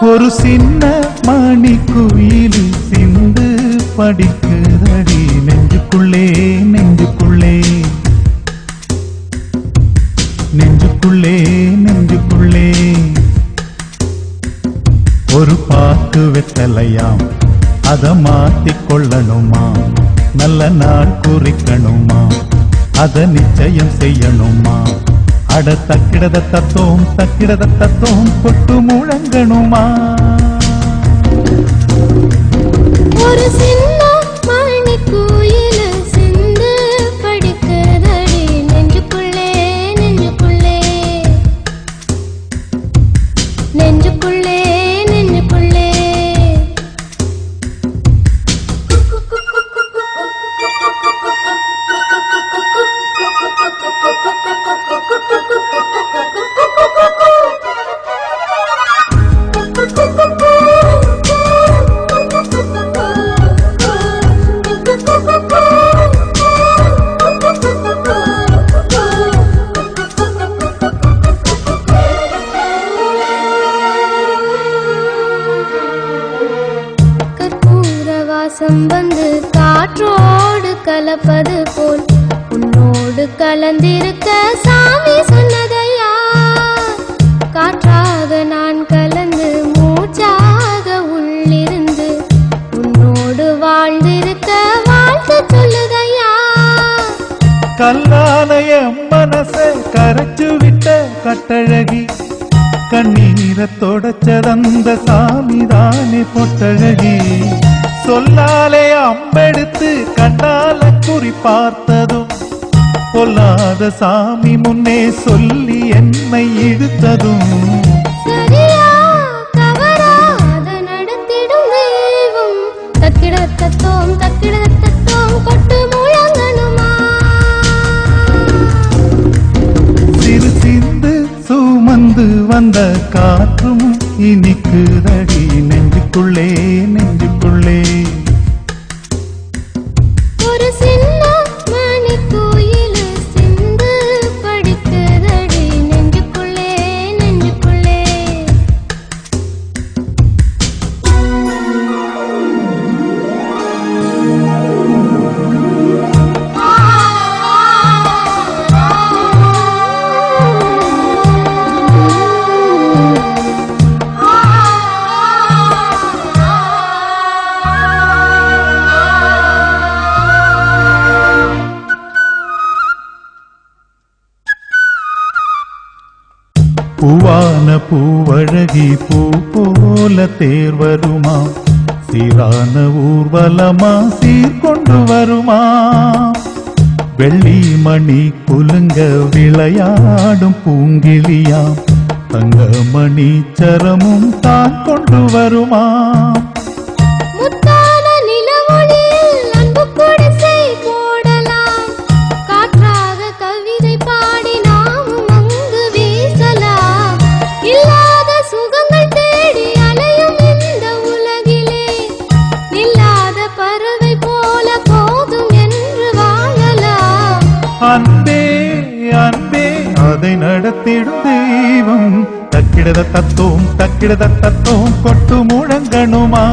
ஒரு சின்ன மணிக்குயில் சிந்து படிக்குதடி நெஞ்சுக்குள்ளே நெஞ்சுக்குள்ளே நெஞ்சுக்குள்ளே நெஞ்சுக்குள்ளே ஒரு பாக்கு வெத்தலையாம் அத மாத்திக்கொள்ளணுமா நல்ல நாள் குறிக்கணுமா அத நிச்சயம் செய்யணுமா அட தக்கிடத தத்தோம் கொட்டு முழங்கணுமா ஒரு சின்ன மணிக்குயில சிந்து படிக்குதடி நெஞ்சுக்குள்ளே நெஞ்சுக்குள்ளே நெஞ்சுக்குள்ளே நெஞ்சுக்குள்ளே வாசம் வந்து காற்றோடு கலப்பது போல் உன்னோடு கலந்திருக்க சாமி சொன்னதையா காற்றாக நான் கலந்து மூச்சாக உள்ளிருந்து உன்னோடு வாழ்ந்திருக்க வாழ்த்து சொல்லுதையா கல்லாலய மனசை கரைச்சு விட்ட கட்டழகி கண்ணீரை தொடச்சதந்த சாமிதானே பொட்டழகி சொல்லாலே அம்பெடுத்து கண்ணால குறி பார்த்ததும் பொல்லாத சாமி முன்னே சொல்லி என்னை இழுத்ததும் சரியா தவறாத நடத்திடும் தெய்வம் தக்கிடத்தத்தோம் கொட்டு முழங்கணுமா சிறு சிந்து சுமந்து வந்த காற்றும் இனிக்குதடி நெஞ்சுக்குள்ளே நெஞ்சுக்குள்ளே ஒரு சின்ன மணிக்குயில சிந்து படிக்குதடி நெஞ்சுக்குள்ளே நெஞ்சுக்குள்ளே பூவான பூவழகி பூ போல தேர் வருமா சீரான ஊர்வலமா சீர்கொண்டு வருமா வெள்ளி மணி குலுங்க விளையாடும் பூங்கிளியாம் தங்கமணி சரமும் தான் கொண்டு வருமா முத்தான நிலவொளியில் அன்பு குடிசை போடலாம் காற்றாக கவிதை பாடி நாமும் அங்கு வீசலாம் இல்லாத சுகங்கள் தேடி அலையும் இந்த உலகிலே நில்லாத பறவை போல போதும் என்று வாழலாம் அன்பே அன்பே அதை நடத்திடும் தெய்வம் தக்கிடத தத்தோம் கொட்டு முழங்கணுமா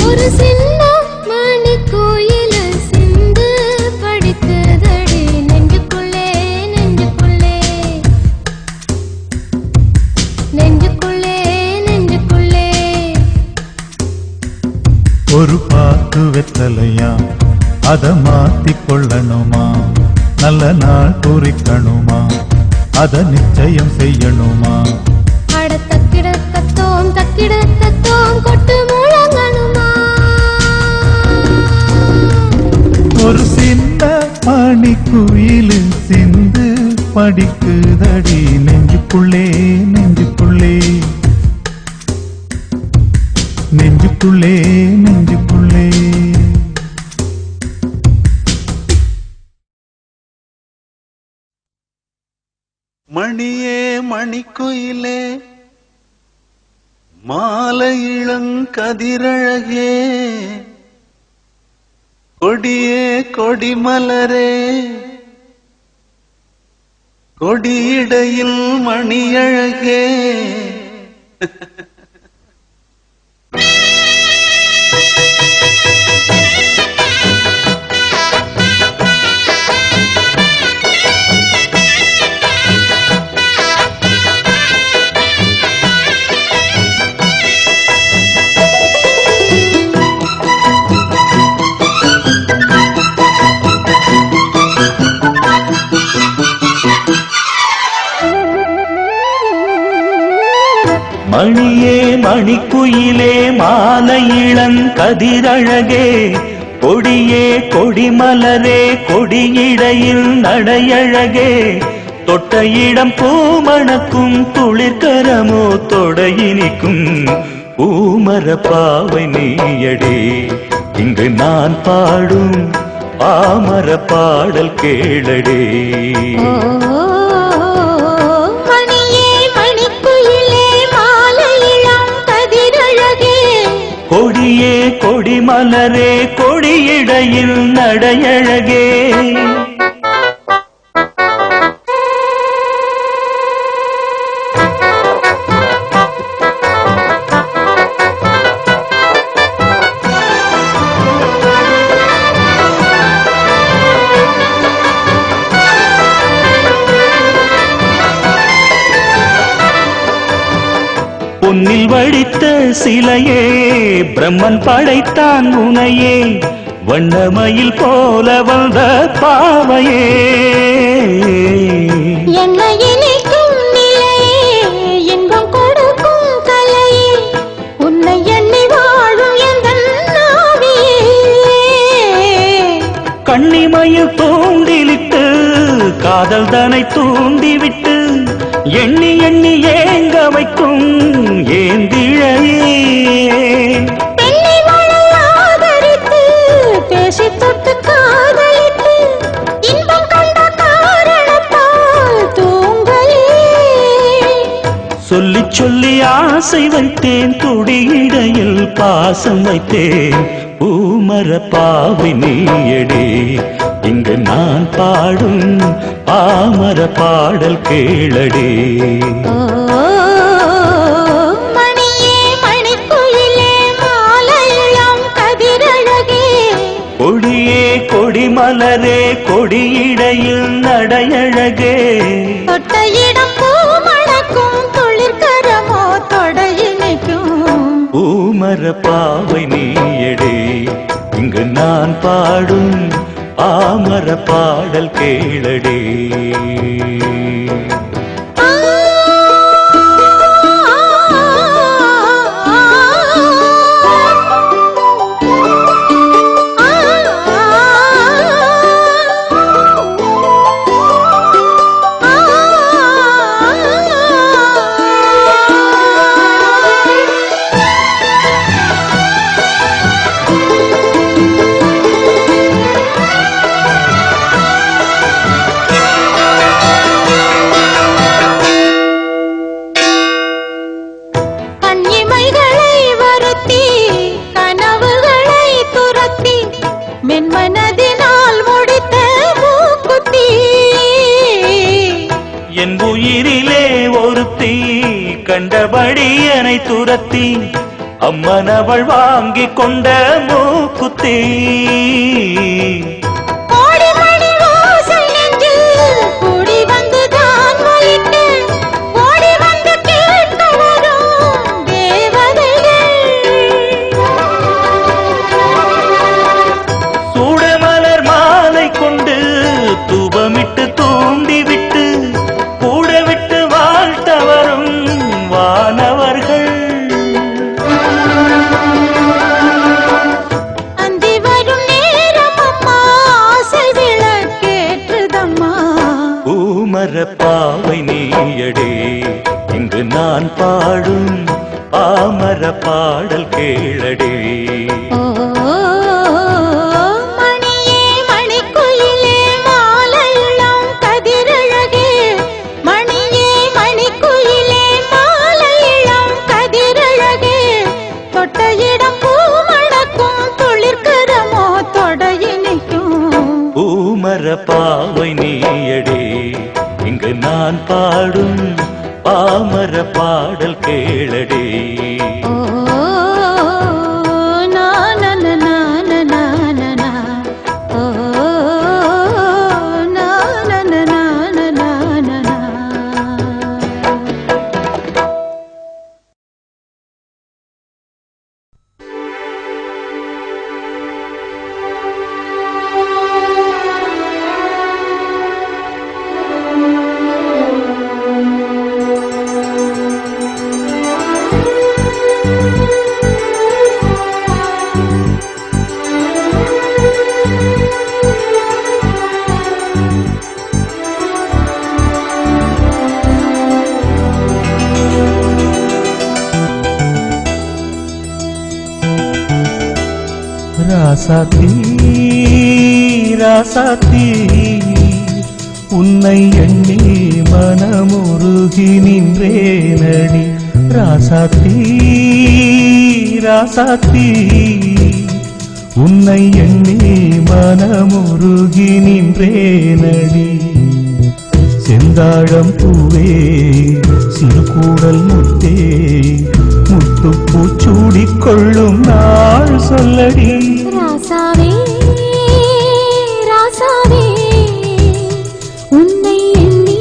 ஒரு சின்ன மணிக்குயில சிந்து படிக்குதடி நெஞ்சுக்குள்ளே நெஞ்சுக்குள்ளே வெத்தலையா அத மாத்திக் கொள்ளணுமா நல்ல நாள் குறிக்கணுமா அத நிச்சயம் செய்யணுமா அட தக்கிட தத்தோம் கொட்டு முழங்கணுமா ஒரு சின்ன மணிக்குயிலு சிந்து படிக்குதடி நெஞ்சுக்குள்ளே நெஞ்சுக்குள்ளே நெஞ்சுக்குள்ளே நெஞ்சுக்குள்ளே மணியே மணிக்குயிலே மாலை இளங்கதிரழகே கொடியே கொடிமலரே கொடியிடையில் மணியழகே மணியே மணிக்குயிலே மாலை இளங்கதிரழகே கொடியே கொடிமலரே கொடியிடையில் நடையழகே தொட்ட இடம் பூமணக்கும் துளிர்கரமோ தொடையினிக்கும் பூமர பாவை நீயடே இங்கு நான் பாடும் பாமர பாடல் கேளடே கொடியே கொடிமலரே கொடியிடையில் நடையழகே பொன்னில் வடித்த சிலையே பிரம்மன் படைத்தான் உனையே வண்ணமயில் போல வந்த பாவையே என்னை இணைக்கும் நிலையே இன்பம் கொடுக்கும் கலையே உன்னை எண்ணி வாழும் எந்தன் நாவியே கண்ணிமயில் தூண்டிலிட்டு காதல் தனை தூண்டிவிட்டு எண்ணி எண்ணி ஏங்க வைக்கும் ஏந்திழையே பெண்ணை மழை ஆதரித்து பேசி தொட்டு காதலித்து இன்பம் கண்ட காரணத்தால் தூங்கலே சொல்லி சொல்லி ஆசை வைத்தேன் துடியிடையில் பாசம் வைத்தேன் பூமர பாவை நீயடே இங்கு நான் பாடும் பாமர பாடல் கேளடே மணியே மணிக்குயிலே மாலை இளங்கதிரழகே கொடியே கொடிமலரே கொடியிடையில் நடையழகே தொட்ட இடம் பூமணக்கும் துளிர்கரமோ தொடையினைக்கும் பூமர பாவை நீயடே இங்கு நான் பாடும் பாமர பாடல் கேளடே மென்மனதினால் முடித்த மூக்குத்தி என் உயிரிலே ஒருத்தி கண்டபடி என்னை துரத்தி அம்மன் அவள் வாங்கி கொண்ட மூக்குத்தி கோடிமணி ஓசை நெஞ்சில் கூடி வந்துதான் வலிட்டு ஓடி வந்து கேட்க வரும் தேவதைகள் நான் பாடும் பாமர பாடல் கேளடி. மணியே மணிக்குயிலே மாலையிளம் கதிரழகே, மணியே மணிக்குயிலே மாலையிளம் கதிரழகே, தொட்ட இடம் பூ மணக்கும் துளிர்கரமோ தொடையினைக்கும். பூமர பாவை நீயடி, இங்கு நான் பாடும் பாமர பாடல் கேளடி. ராசாத்தி ராசாத்தி உன்னை எண்ணி மனமுருகி நின்றேனடி. ராசாத்தி ராசாத்தி உன்னை எண்ணி மனமுருகி நின்றேனடி. செந்தாழம் பூவே சிறுகூடல் முத்தே, முத்துப்பூச்சூடிக் கொள்ளும் நாள் சொல்லடி. ராசாவே ராசாவே உன்னை எண்ணி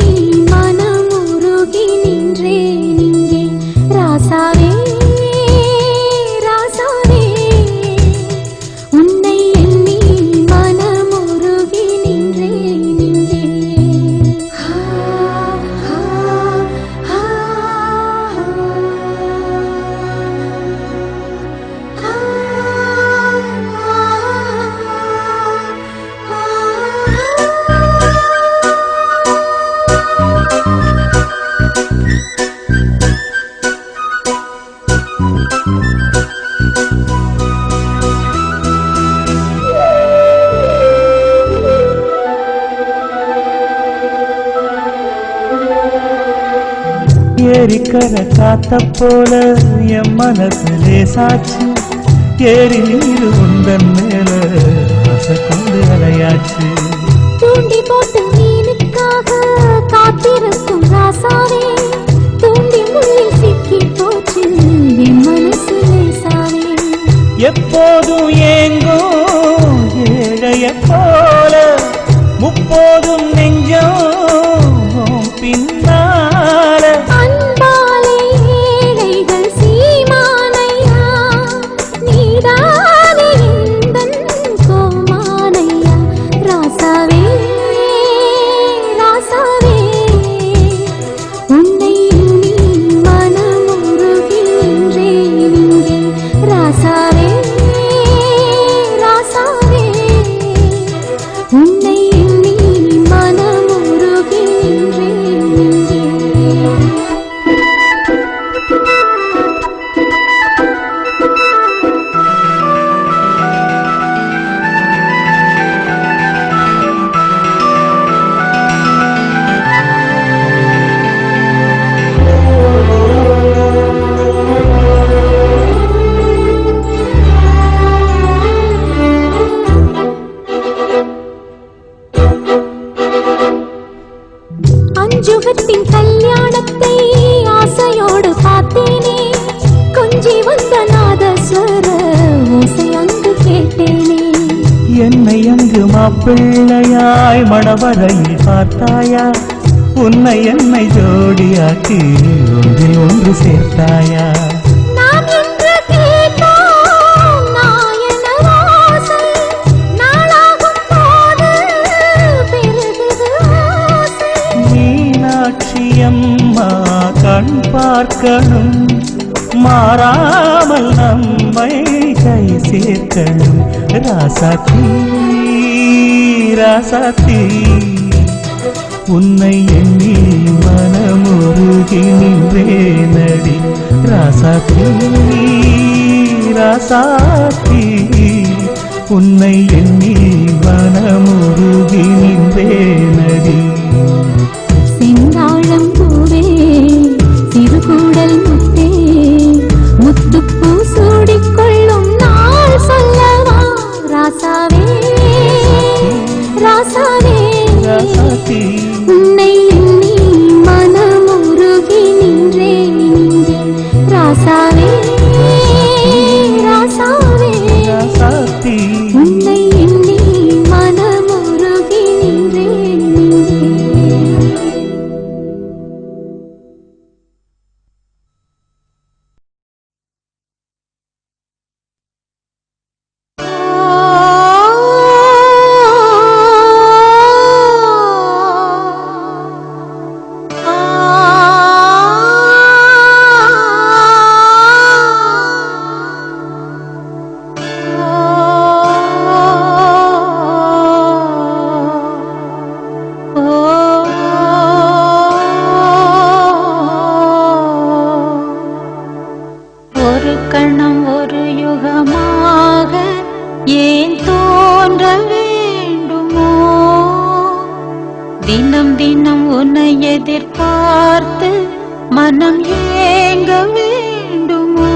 மனமுருகி நின்றேன் இங்கே. ராசாவே ராசாவே உன்னை எண்ணி மனமுருகி நின்றேன் இங்கே. ஏரிக்கரை காத்த போல என் மனசு லேசாச்சு. ஏரி நீர் உந்தன் மேல ஆசை கொண்டு அலையாச்சு. தூண்டி போட்டு மீனுக்காக காத்திருக்கும் ராசாவே, தூண்டி முள்ளில் சிக்கி போச்சு என் மனசு லேசாவே. எப்போதும் ஏங்கும் ஏழைய போல முப்போதும் நெஞ்சம் பின்னால. அன்பாலே ஏழைகள் சீமானையா, நீதானே எந்தன் கோமானையா. ராசாவே ராசாவே உன்னை எண்ணி மனமுருகி நின்றேன் இங்கே. ராசாவே ராசாவே உன்னை எண்ணி மனமுருகி நின்றேன் இங்கே. அஞ்சுகத்தின் கல்யாணத்தை ஆசையோடு பார்த்தேனே, கொஞ்சி வந்த நாதஸ்வர ஓசை அங்கு கேட்டேனே. என்னை அங்கு மாப்பிள்ளையாய் மணவரையில் பார்த்தாயா? உன்னை என்னை ஜோடியாக்கி ஒன்றில் ஒன்று சேர்த்தாயா? நாம் என்று கேட்டோம் நாயன வாசை, நாளாகும் போது பெருகுது ஆசை. மீனாட்சி அம்மா கண் பார்க்கணும், மாறாமல் நம்மை கை சேர்க்கணும். ராசாத்தி ராசாத்தி உன்னை எண்ணி மனமு மனமுருகி நின்றேனடி ராசாத்தி ராசாத்தி உன்னை எண்ணி மனமுருகி நின்றேனடி செந்தாழம் பூவே சிறுகூடல் முத்தே முத்துப்பூ சூடிக்கொள்ளும் நாள் சொல்லவா ராசாவே ராசாவே ராசாத்தி உன்னை எண்ணி மனமுருகி நின்றேன் இங்கே ராசாவே ராசாவே ராசாத்தி உன்னை எண்ணி மனமுருகி நின்றேன் இங்கே ஒரு கணம் ஒரு யுகமாக ஏன் தோன்ற வேண்டுமோ தினம் தினம் உன்னை எதிர்பார்த்து மனம் ஏங்க வேண்டுமோ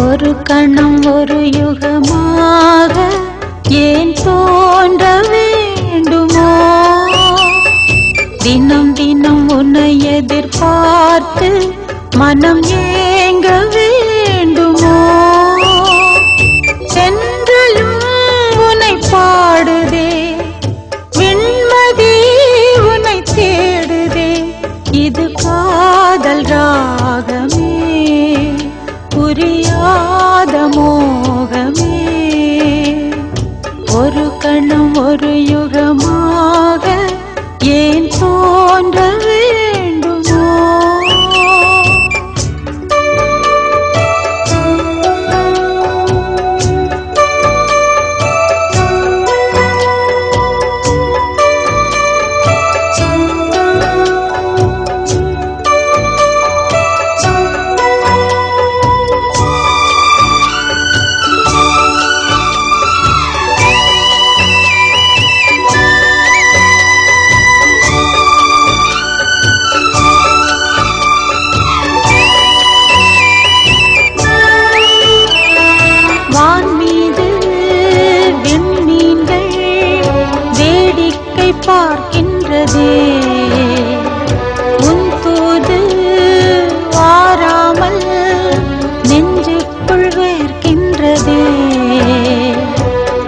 ஒரு கணம் ஒரு யுகமாக ஏன் தோன்ற வேண்டுமோ தினம் தினம் உன்னை எதிர்பார்த்து மனம் ஏங்க வேண்டுமோ சென்றலும் உன்னை பாடுதே விண்மதி உன்னை தேடுதே இது காதல் ராகமே புரியாத மோகமே ஒரு கணம் ஒரு யுகமாக ஏன் தோன்ற வேண்டுமோ பார்க்கின்றதே உன் தூது வாராமல் நெஞ்சுக்குள் வேர்க்கின்றதே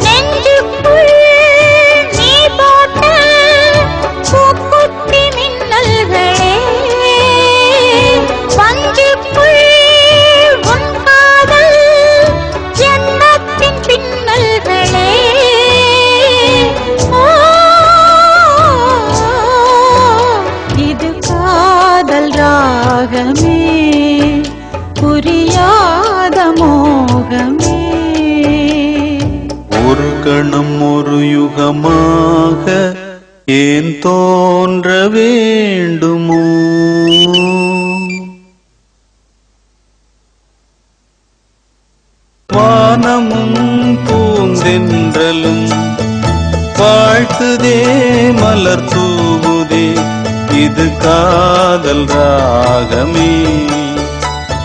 நெஞ்சுக்குள் நீ போட்ட பூக்குத்தி மின்னல்களே பஞ்சுக்குள் உன் காதல் எண்ணத்தின் பின்னல்களே ராகமே புரியாத மோகமே ஒரு கணம் ஒரு யுகமாக ஏன் தோன்ற வேண்டுமோ வானமும் பூந்தென்றலும் வாழ்த்துதே மலர் தூவுதே இது காதல் ராகமே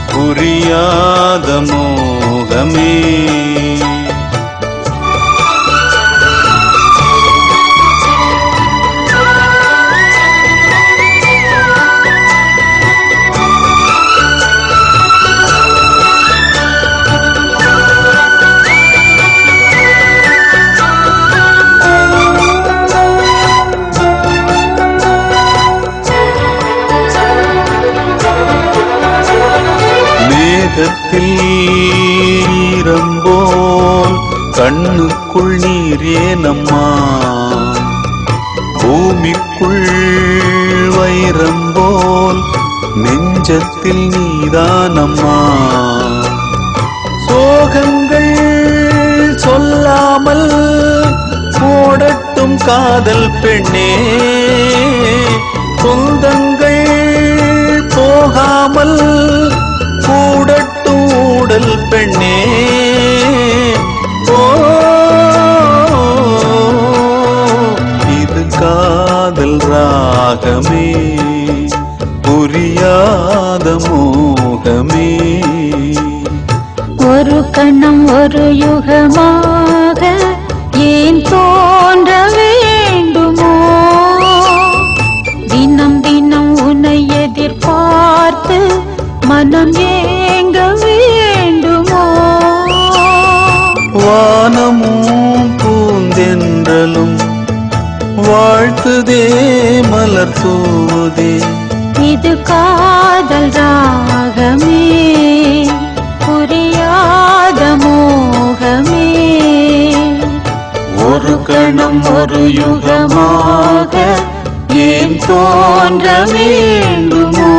புரியாத மோகமே ஈரம்போல் கண்ணுக்குள் நீர் ஏனம்மா பூமிக்குள் நேரம் போல் நெஞ்சத்தில் நீதானம்மா. சோகங்கள் சொல்லாமல் ஓடட்டும் காதல் பெண்ணே, சொந்தங்கள் போகாமல் கூடட்டும் ஊடல் பெண்ணே. ஓ இது காதல் ராகமே, புரியாத மோகமே. ஒரு கணம் ஒரு யுகமாக ஏன் தோன்ற வேண்டுமோ, தினம் தினம் உன்னை எதிர்பார்த்து மனம் ஏங்க வேண்டுமோ. வானமும் பூந்தென்றலும் வாழ்த்துதே மலர் தூவுதே. இது காதல் ராகமே, புரியாத மோகமே. ஒரு கணம் ஒரு யுகமாக ஏன் தோன்ற வேண்டுமோ.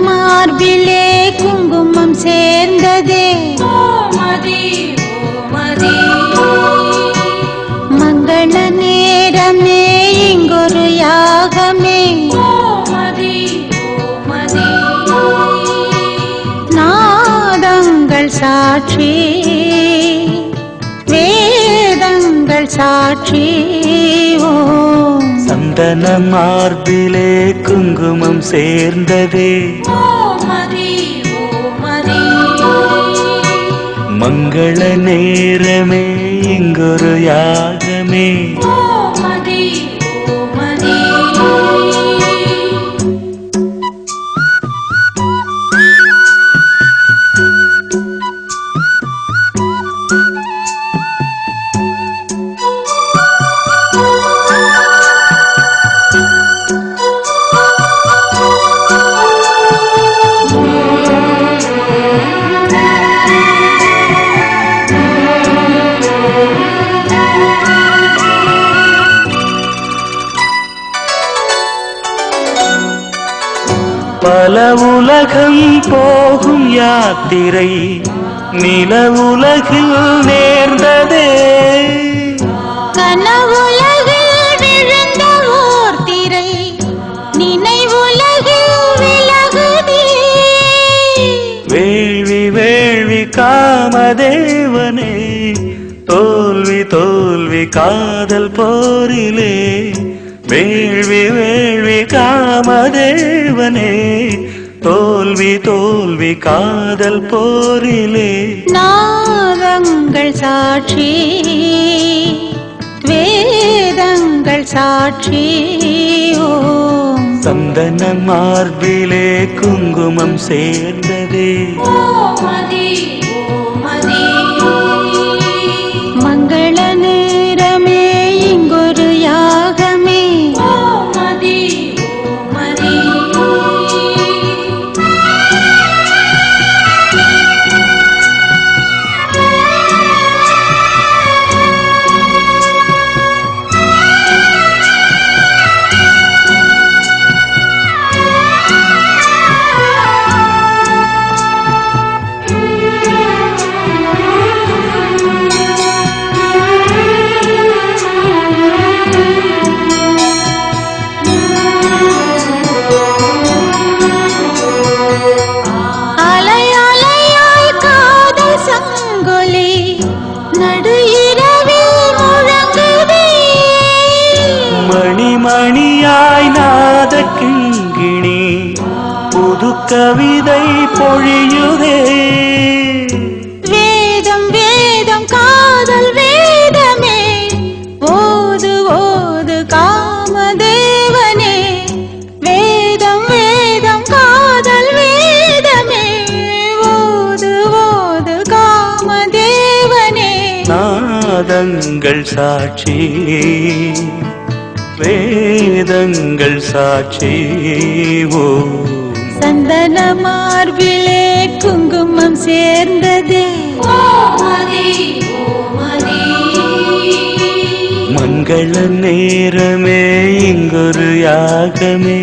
மார்பிலே குங்குமம் சேர்ந்ததே, மங்கள நேரமே இங்கொரு யாகமே. நாதங்கள் சாட்சி, வேதங்கள் சாட்சி. ஓம் சந்தன மார்பிலே குங்குமம் சேர்ந்ததே, மங்கள நேரமே இங்கொரு யாகமே. பல உலகம் போகும் யாத்திரை நில உலகில் நேர்ந்ததே, கனவுலகில் விழுந்த ஓர் திரை நினைவுலகில் விலகுதே. வேள்வி வேள்வி காமதேவனே, தோல்வி தோல்வி காதல் போரிலே. வேள்வி வேள்வி காமதேவனே, தோல்வி தோல்வி காதல் போரிலே. நாதங்கள் சாட்சி, வேதங்கள் சாட்சி. ஓம் சந்தன மார்பிலே குங்குமம் சேர்ந்ததே, மங்கள நேரமே இங்கொரு யாகமே. கவிதை பொழியுதே. வேதம் வேதம் காதல் வேதமே, ஓது ஓது காமதேவனே. வேதம் வேதம் காதல் வேதமே, ஓது ஓது காமதேவனே. நாதங்கள் சாட்சி வேதங்கள் சாட்சி. ஓ சந்தன மார்பிலே குங்குமம் சேர்ந்ததே, மங்கள நேரமே இங்கொரு யாகமே.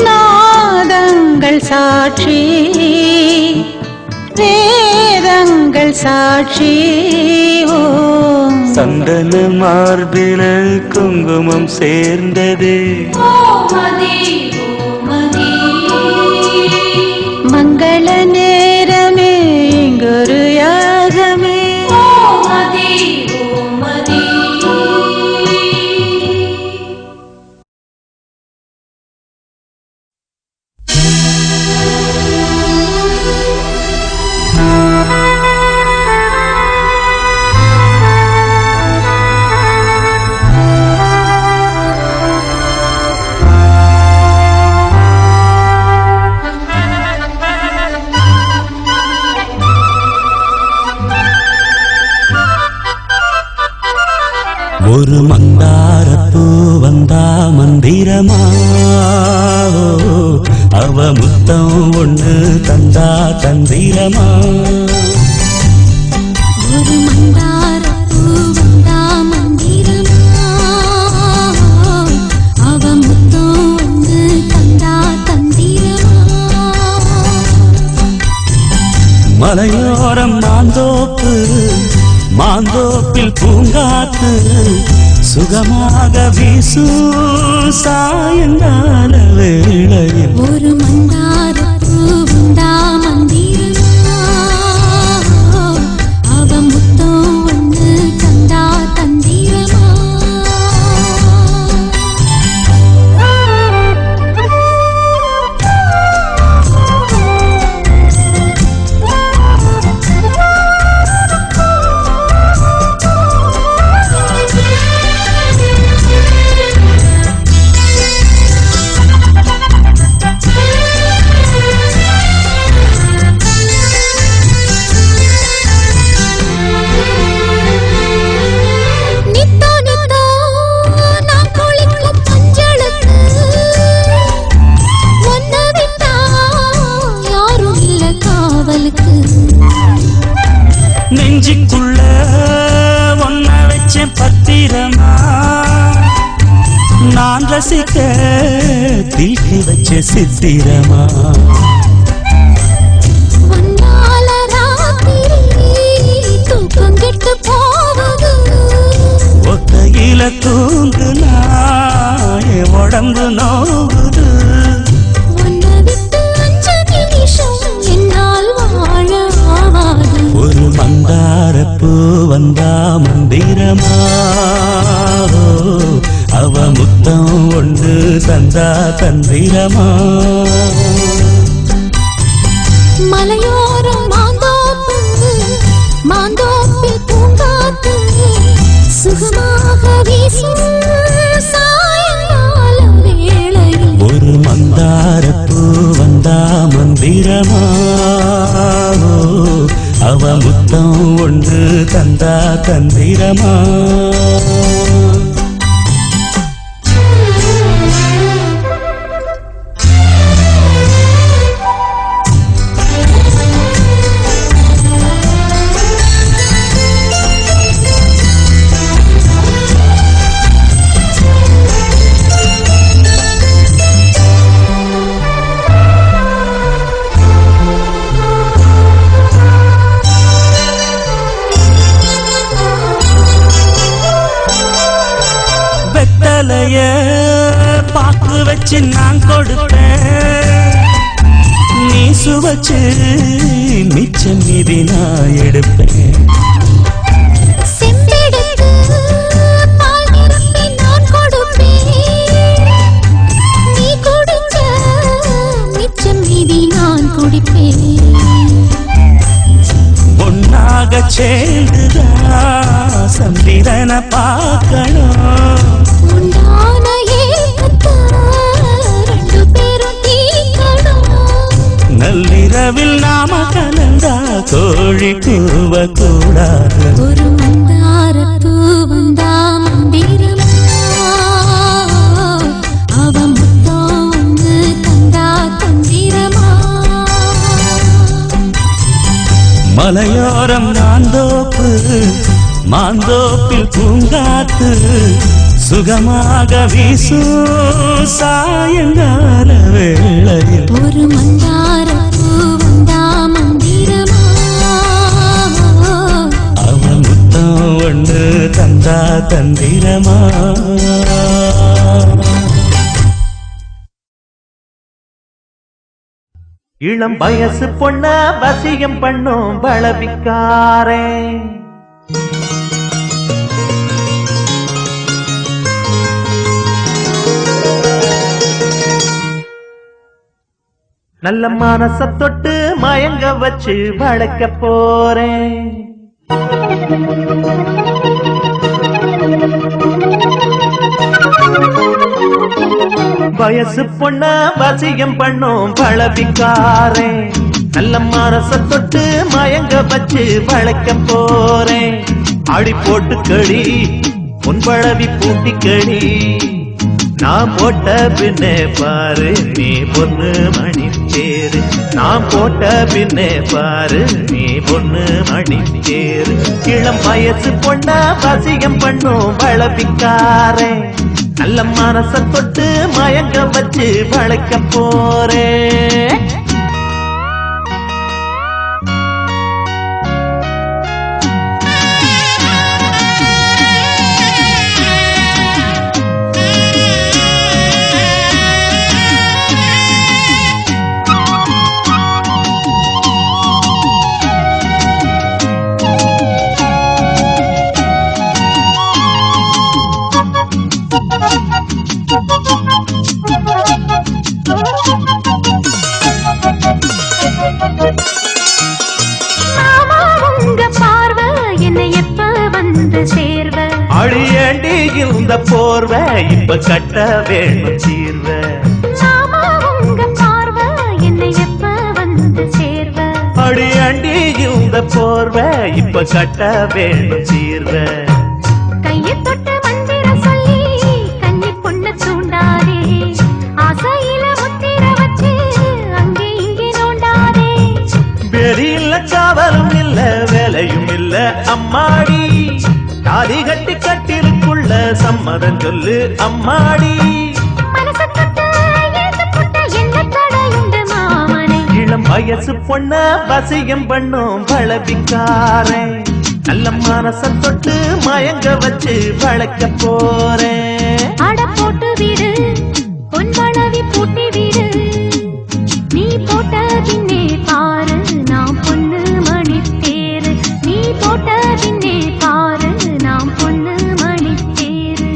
நாதங்கள் சாட்சி வேதங்கள் சாட்சி. ஓம் சந்தன மார்பில குங்குமம் சேர்ந்ததே, மங்கள நேரமே இங்கொரு யாகமே. ஒரு மந்தாரப்பூ வந்தா மந்திரமா, அவ முத்தம் ஒண்ணு தந்தா தந்திரமா. ஒரு மந்தாரப்பூ வந்தா மந்திரமா, அவ முத்தம் ஒன்று தந்தா தந்திரமா. மலையோரம் மாந்தோப்பு, மாந்தோப்பில் பூங்காத்து சுகமாக வீசும் சாயங்கால வேளையில். ஒரு மந்தாரப்பூ வந்தா மந்திரமா, அவ முத்தம் ஒன்று தந்தா தந்திரமா. நெஞ்சுக்குள்ள ஒன்ன வச்ச பத்திரமா, நான் ரசிக்க தீட்டி வச்ச சித்திரமா. ஒத்தையில தூங்குனா உடம்பு நோவுது. ஒரு மந்தாரப்பூ வந்தா மந்திரமா, அவ முத்தம் ஒன்று தந்தா தந்திரமா. மலையோரம் மாந்தோப்பு, மாந்தோப்பில் பூங்காத்து சுகமாக வீசும் சாயங்கால வேளையில். ஒரு மந்தாரப்பூ வந்தா மந்திரமா, அவ முத்தம் ஒன்று தந்தா தந்திரமா. பாக்கு வச்சு நான் கொடுப்பேன், நீ சுவச்சு மிச்சம் மீதி நான் எடுப்பேன். செம்பெடுத்து பால் நிரப்பி நான் கொடுப்பேன், குடிப்பேன். ஒன்னாக சேர்ந்துதான் சந்திரனை பார்க்கணும். உண்டான ஏக்கத்தான் ரெண்டு பேரும் தீர்க்கணும். நள்ளிரவில் நாம கலந்தா கோழி கூவ கூடாது. ஒரு மந்தாரப்பூ வந்தா மந்திரமா, அவ முத்தம் ஒன்று தந்தா தந்திரமா. மலையோரம் நாந்தோப்பு மாந்தோப்பில் பூங்காத்து சுகமாக வீசும் சாயங்கால வேளையில் ஒரு மந்தாரப்பூ வந்தா மந்திரமா, அவன் முத்தம் ஒன்று தந்தா தந்திரமா. இளம் வயசு பொண்ண வசியம் பண்ணும் பலவிக்காரே. நல்ல மனச தொட்டு மயங்க வச்சு வளர்க்க போறேன். வயசு பொண்ண வசியம் பண்ணும் பழவிக்காரே. நல்ல மனச தொட்டு மயங்க வச்சு வளர்க்க போறேன். அடி போட்டு கடி உன் பழவி பூட்டி கடி. நான் போட்ட பின்னே பாரு நீ பொண்ணு மணி தேரு. நான் போட்ட பின்னே பாரு நீ பொண்ணு மணி தேரு. இளம் வயசு பொண்ண வசியம் பண்ணும் வளவிக்காரே. நல்ல மனச தொட்டு மயங்க வச்சு வளைக்க போறேன். அழியண்டி இந்த போர்வ இப்ப கட்ட வேணும் சீர்வ. அழியண்டி இந்த போர்வ இப்ப கட்ட வேணும் சீர்வ. கையை தொட்டு மந்திர சொல்லி கன்னி பொண்ணு தூண்டாதே. ஆசையில முத்திர வச்சு அங்கே இங்கே நோண்டாதே. வெறி இல்ல காவலும் இல்ல வேலையும் இல்ல அம்மாடி. தாலி கட்டி கட்டிலுக்குள்ள சம்மதம் சொல்லு அம்மாடி. இளம் வயசு பொண்ண வசியம் பண்ணும் பழவிக்காரே. நல்ல மனச தொட்டு மயங்க வச்சு வளர்க்க போறேன். அட போட்டு விடு பொன் பழவி பூட்டி விடு. நீ போட்ட பின்னே பாரு நாம் பொண்ணு மணி தேரு. நீ போட்ட பின்னே பாரு நாம் பொண்ணு மணி தேரு.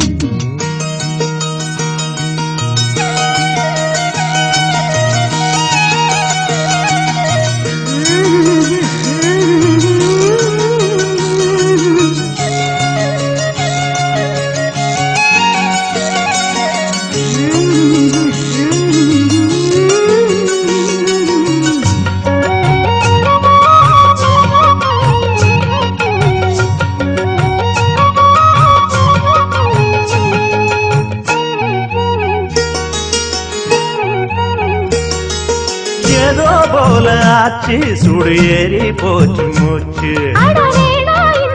ஏதோ போல ஆச்சு சுடு ஏறி போச்சு மூச்சு.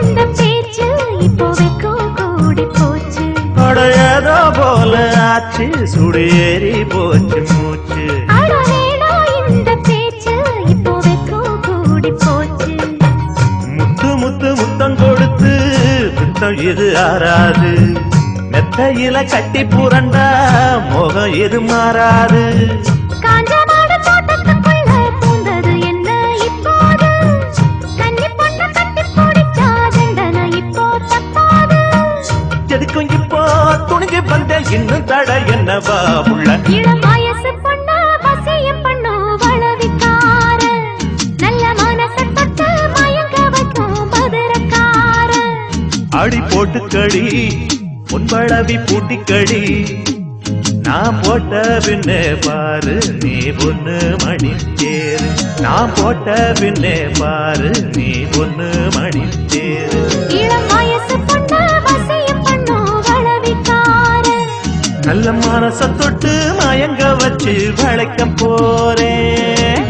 இந்த பேச்சு இப்போ வெக்கம் கூடி போச்சு. ஏதோ போல ஆச்சு சுடு ஏறி போச்சு மூச்சு. இந்த பேச்சு இப்போ வெக்கம் கூடி போச்சு. முத்து முத்து முத்தம் கொடுத்து முத்தம் இது ஆறாது. மெத்தையில கட்டி புரண்டா மோகம் இது மாறாது. காஞ்ச மாடு தோட்டத்துக்குள்ள பூந்தது என்ன இப்போது. கன்னி பொண்ணு கட்டி பிடிச்சா தண்டனை இப்போ தப்பாது. எதுக்கும் இப்போ துணிஞ்சு வந்த இன்னும் தட என்னவா உள்ள. இளம் வயசு பொண்ணு வசியம் பண்ணு வளவிக்காரே. அடி போட்டுக்கடி பொன்பளவி பூட்டிக்கடி நான் போட்ட பின்னே பாரு நீ பொண்ணு மணி தேரு நான் போட்ட பின்னே பாரு நீ பொண்ணு மணி தேரு இளம் வயசு பொண்ணு வசியம் பண்ணும் வளவிக்கார நல்ல மனச தொட்டு மயங்க வச்சு வளைக்க போறேன்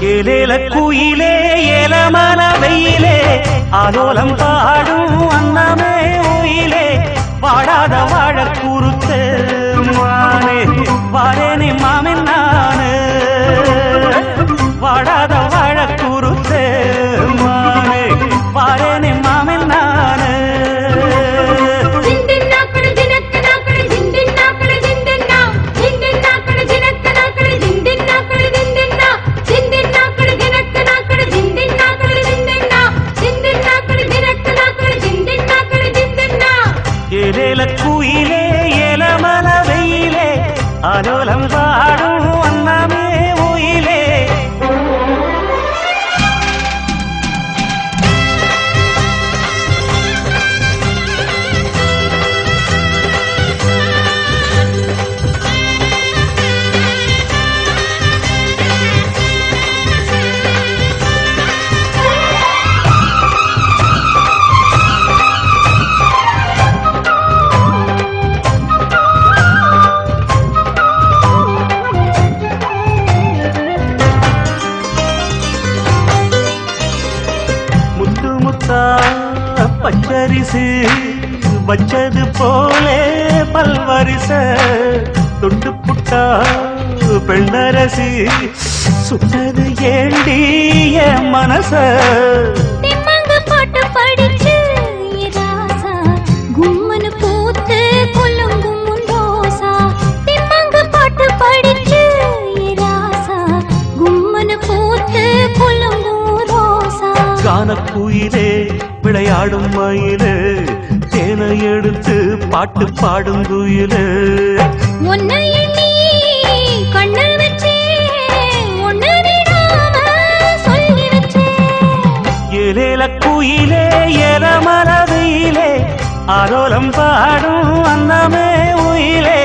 ஏலேல குயிலே ஏலமான வெயிலே ஆலோலம் பாடும் அன்னமே உயிலே வாடாத வாழ குறுத்து மானே வாரேனே மாமன் நானு வாடாத வாழ குறுத்து மானே வாரேனே மாமன் நானு குயிலே ஏலமல வெயிலே ஆலோலம் பாடும் அன்னமே உயிலே பச்சரிசு வச்சது போலே பல்வரிச தொட்டு புட்டா பெண்ணரசி சுட்டது ஏண்டி என் மனச பாட்டு படிச்சு ராசா கும்மனு பூத்து கொல்லுங்கும் ரோசா திம்மங்க பாட்டு படிச்சு ராசா கும்மனு பூத்து கொல்லுங்கும் ரோசா கானக்குயிலே விளையாடும் மயிலே தேனை எடுத்து பாட்டு பாடும் குயிலே உன்னை எண்ணி கண்ணல் வச்சே ஒன்னு விடாம சொல்லி வச்சே ஏலேல குயிலே ஏலமலவியிலே ஆரோலம் பாடும் அன்னமே உயிலே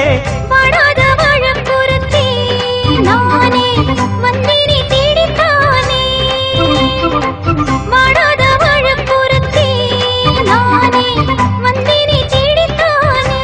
வாடாத வாழ பொருத்தி நானே மந்திரி தேடித்தானே வாடாத வாழ பொருத்தி நானே மந்திரி தேடித்தானே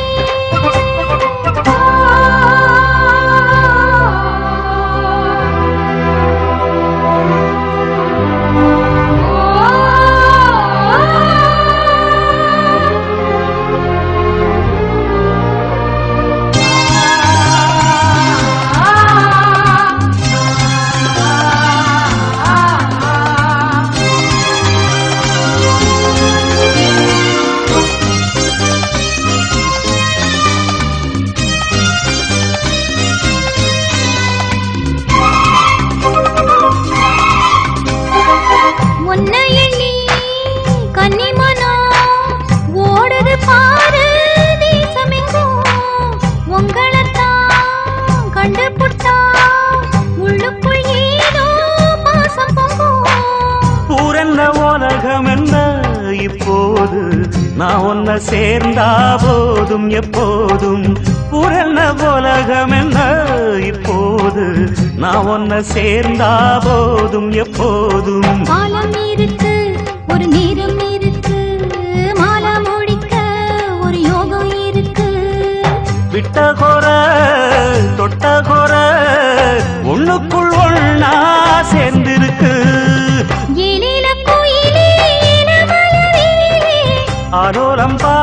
இப்போது நான் ஒன்ன சேர்ந்தா போதும் எப்போதும் புறன உலகம் என்ன இப்போது நான் ஒன்ன சேர்ந்தா போதும் எப்போதும் காலம் இருக்கு ஒரு நேரம் இருக்கு மாலை முடிக்க ஒரு யோகம் இருக்கு விட்ட கோர தொட்ட கோர ஒண்ணுக்குள் ஒண்ணா சேர்ந்திருக்கு ஆலோலம் பாட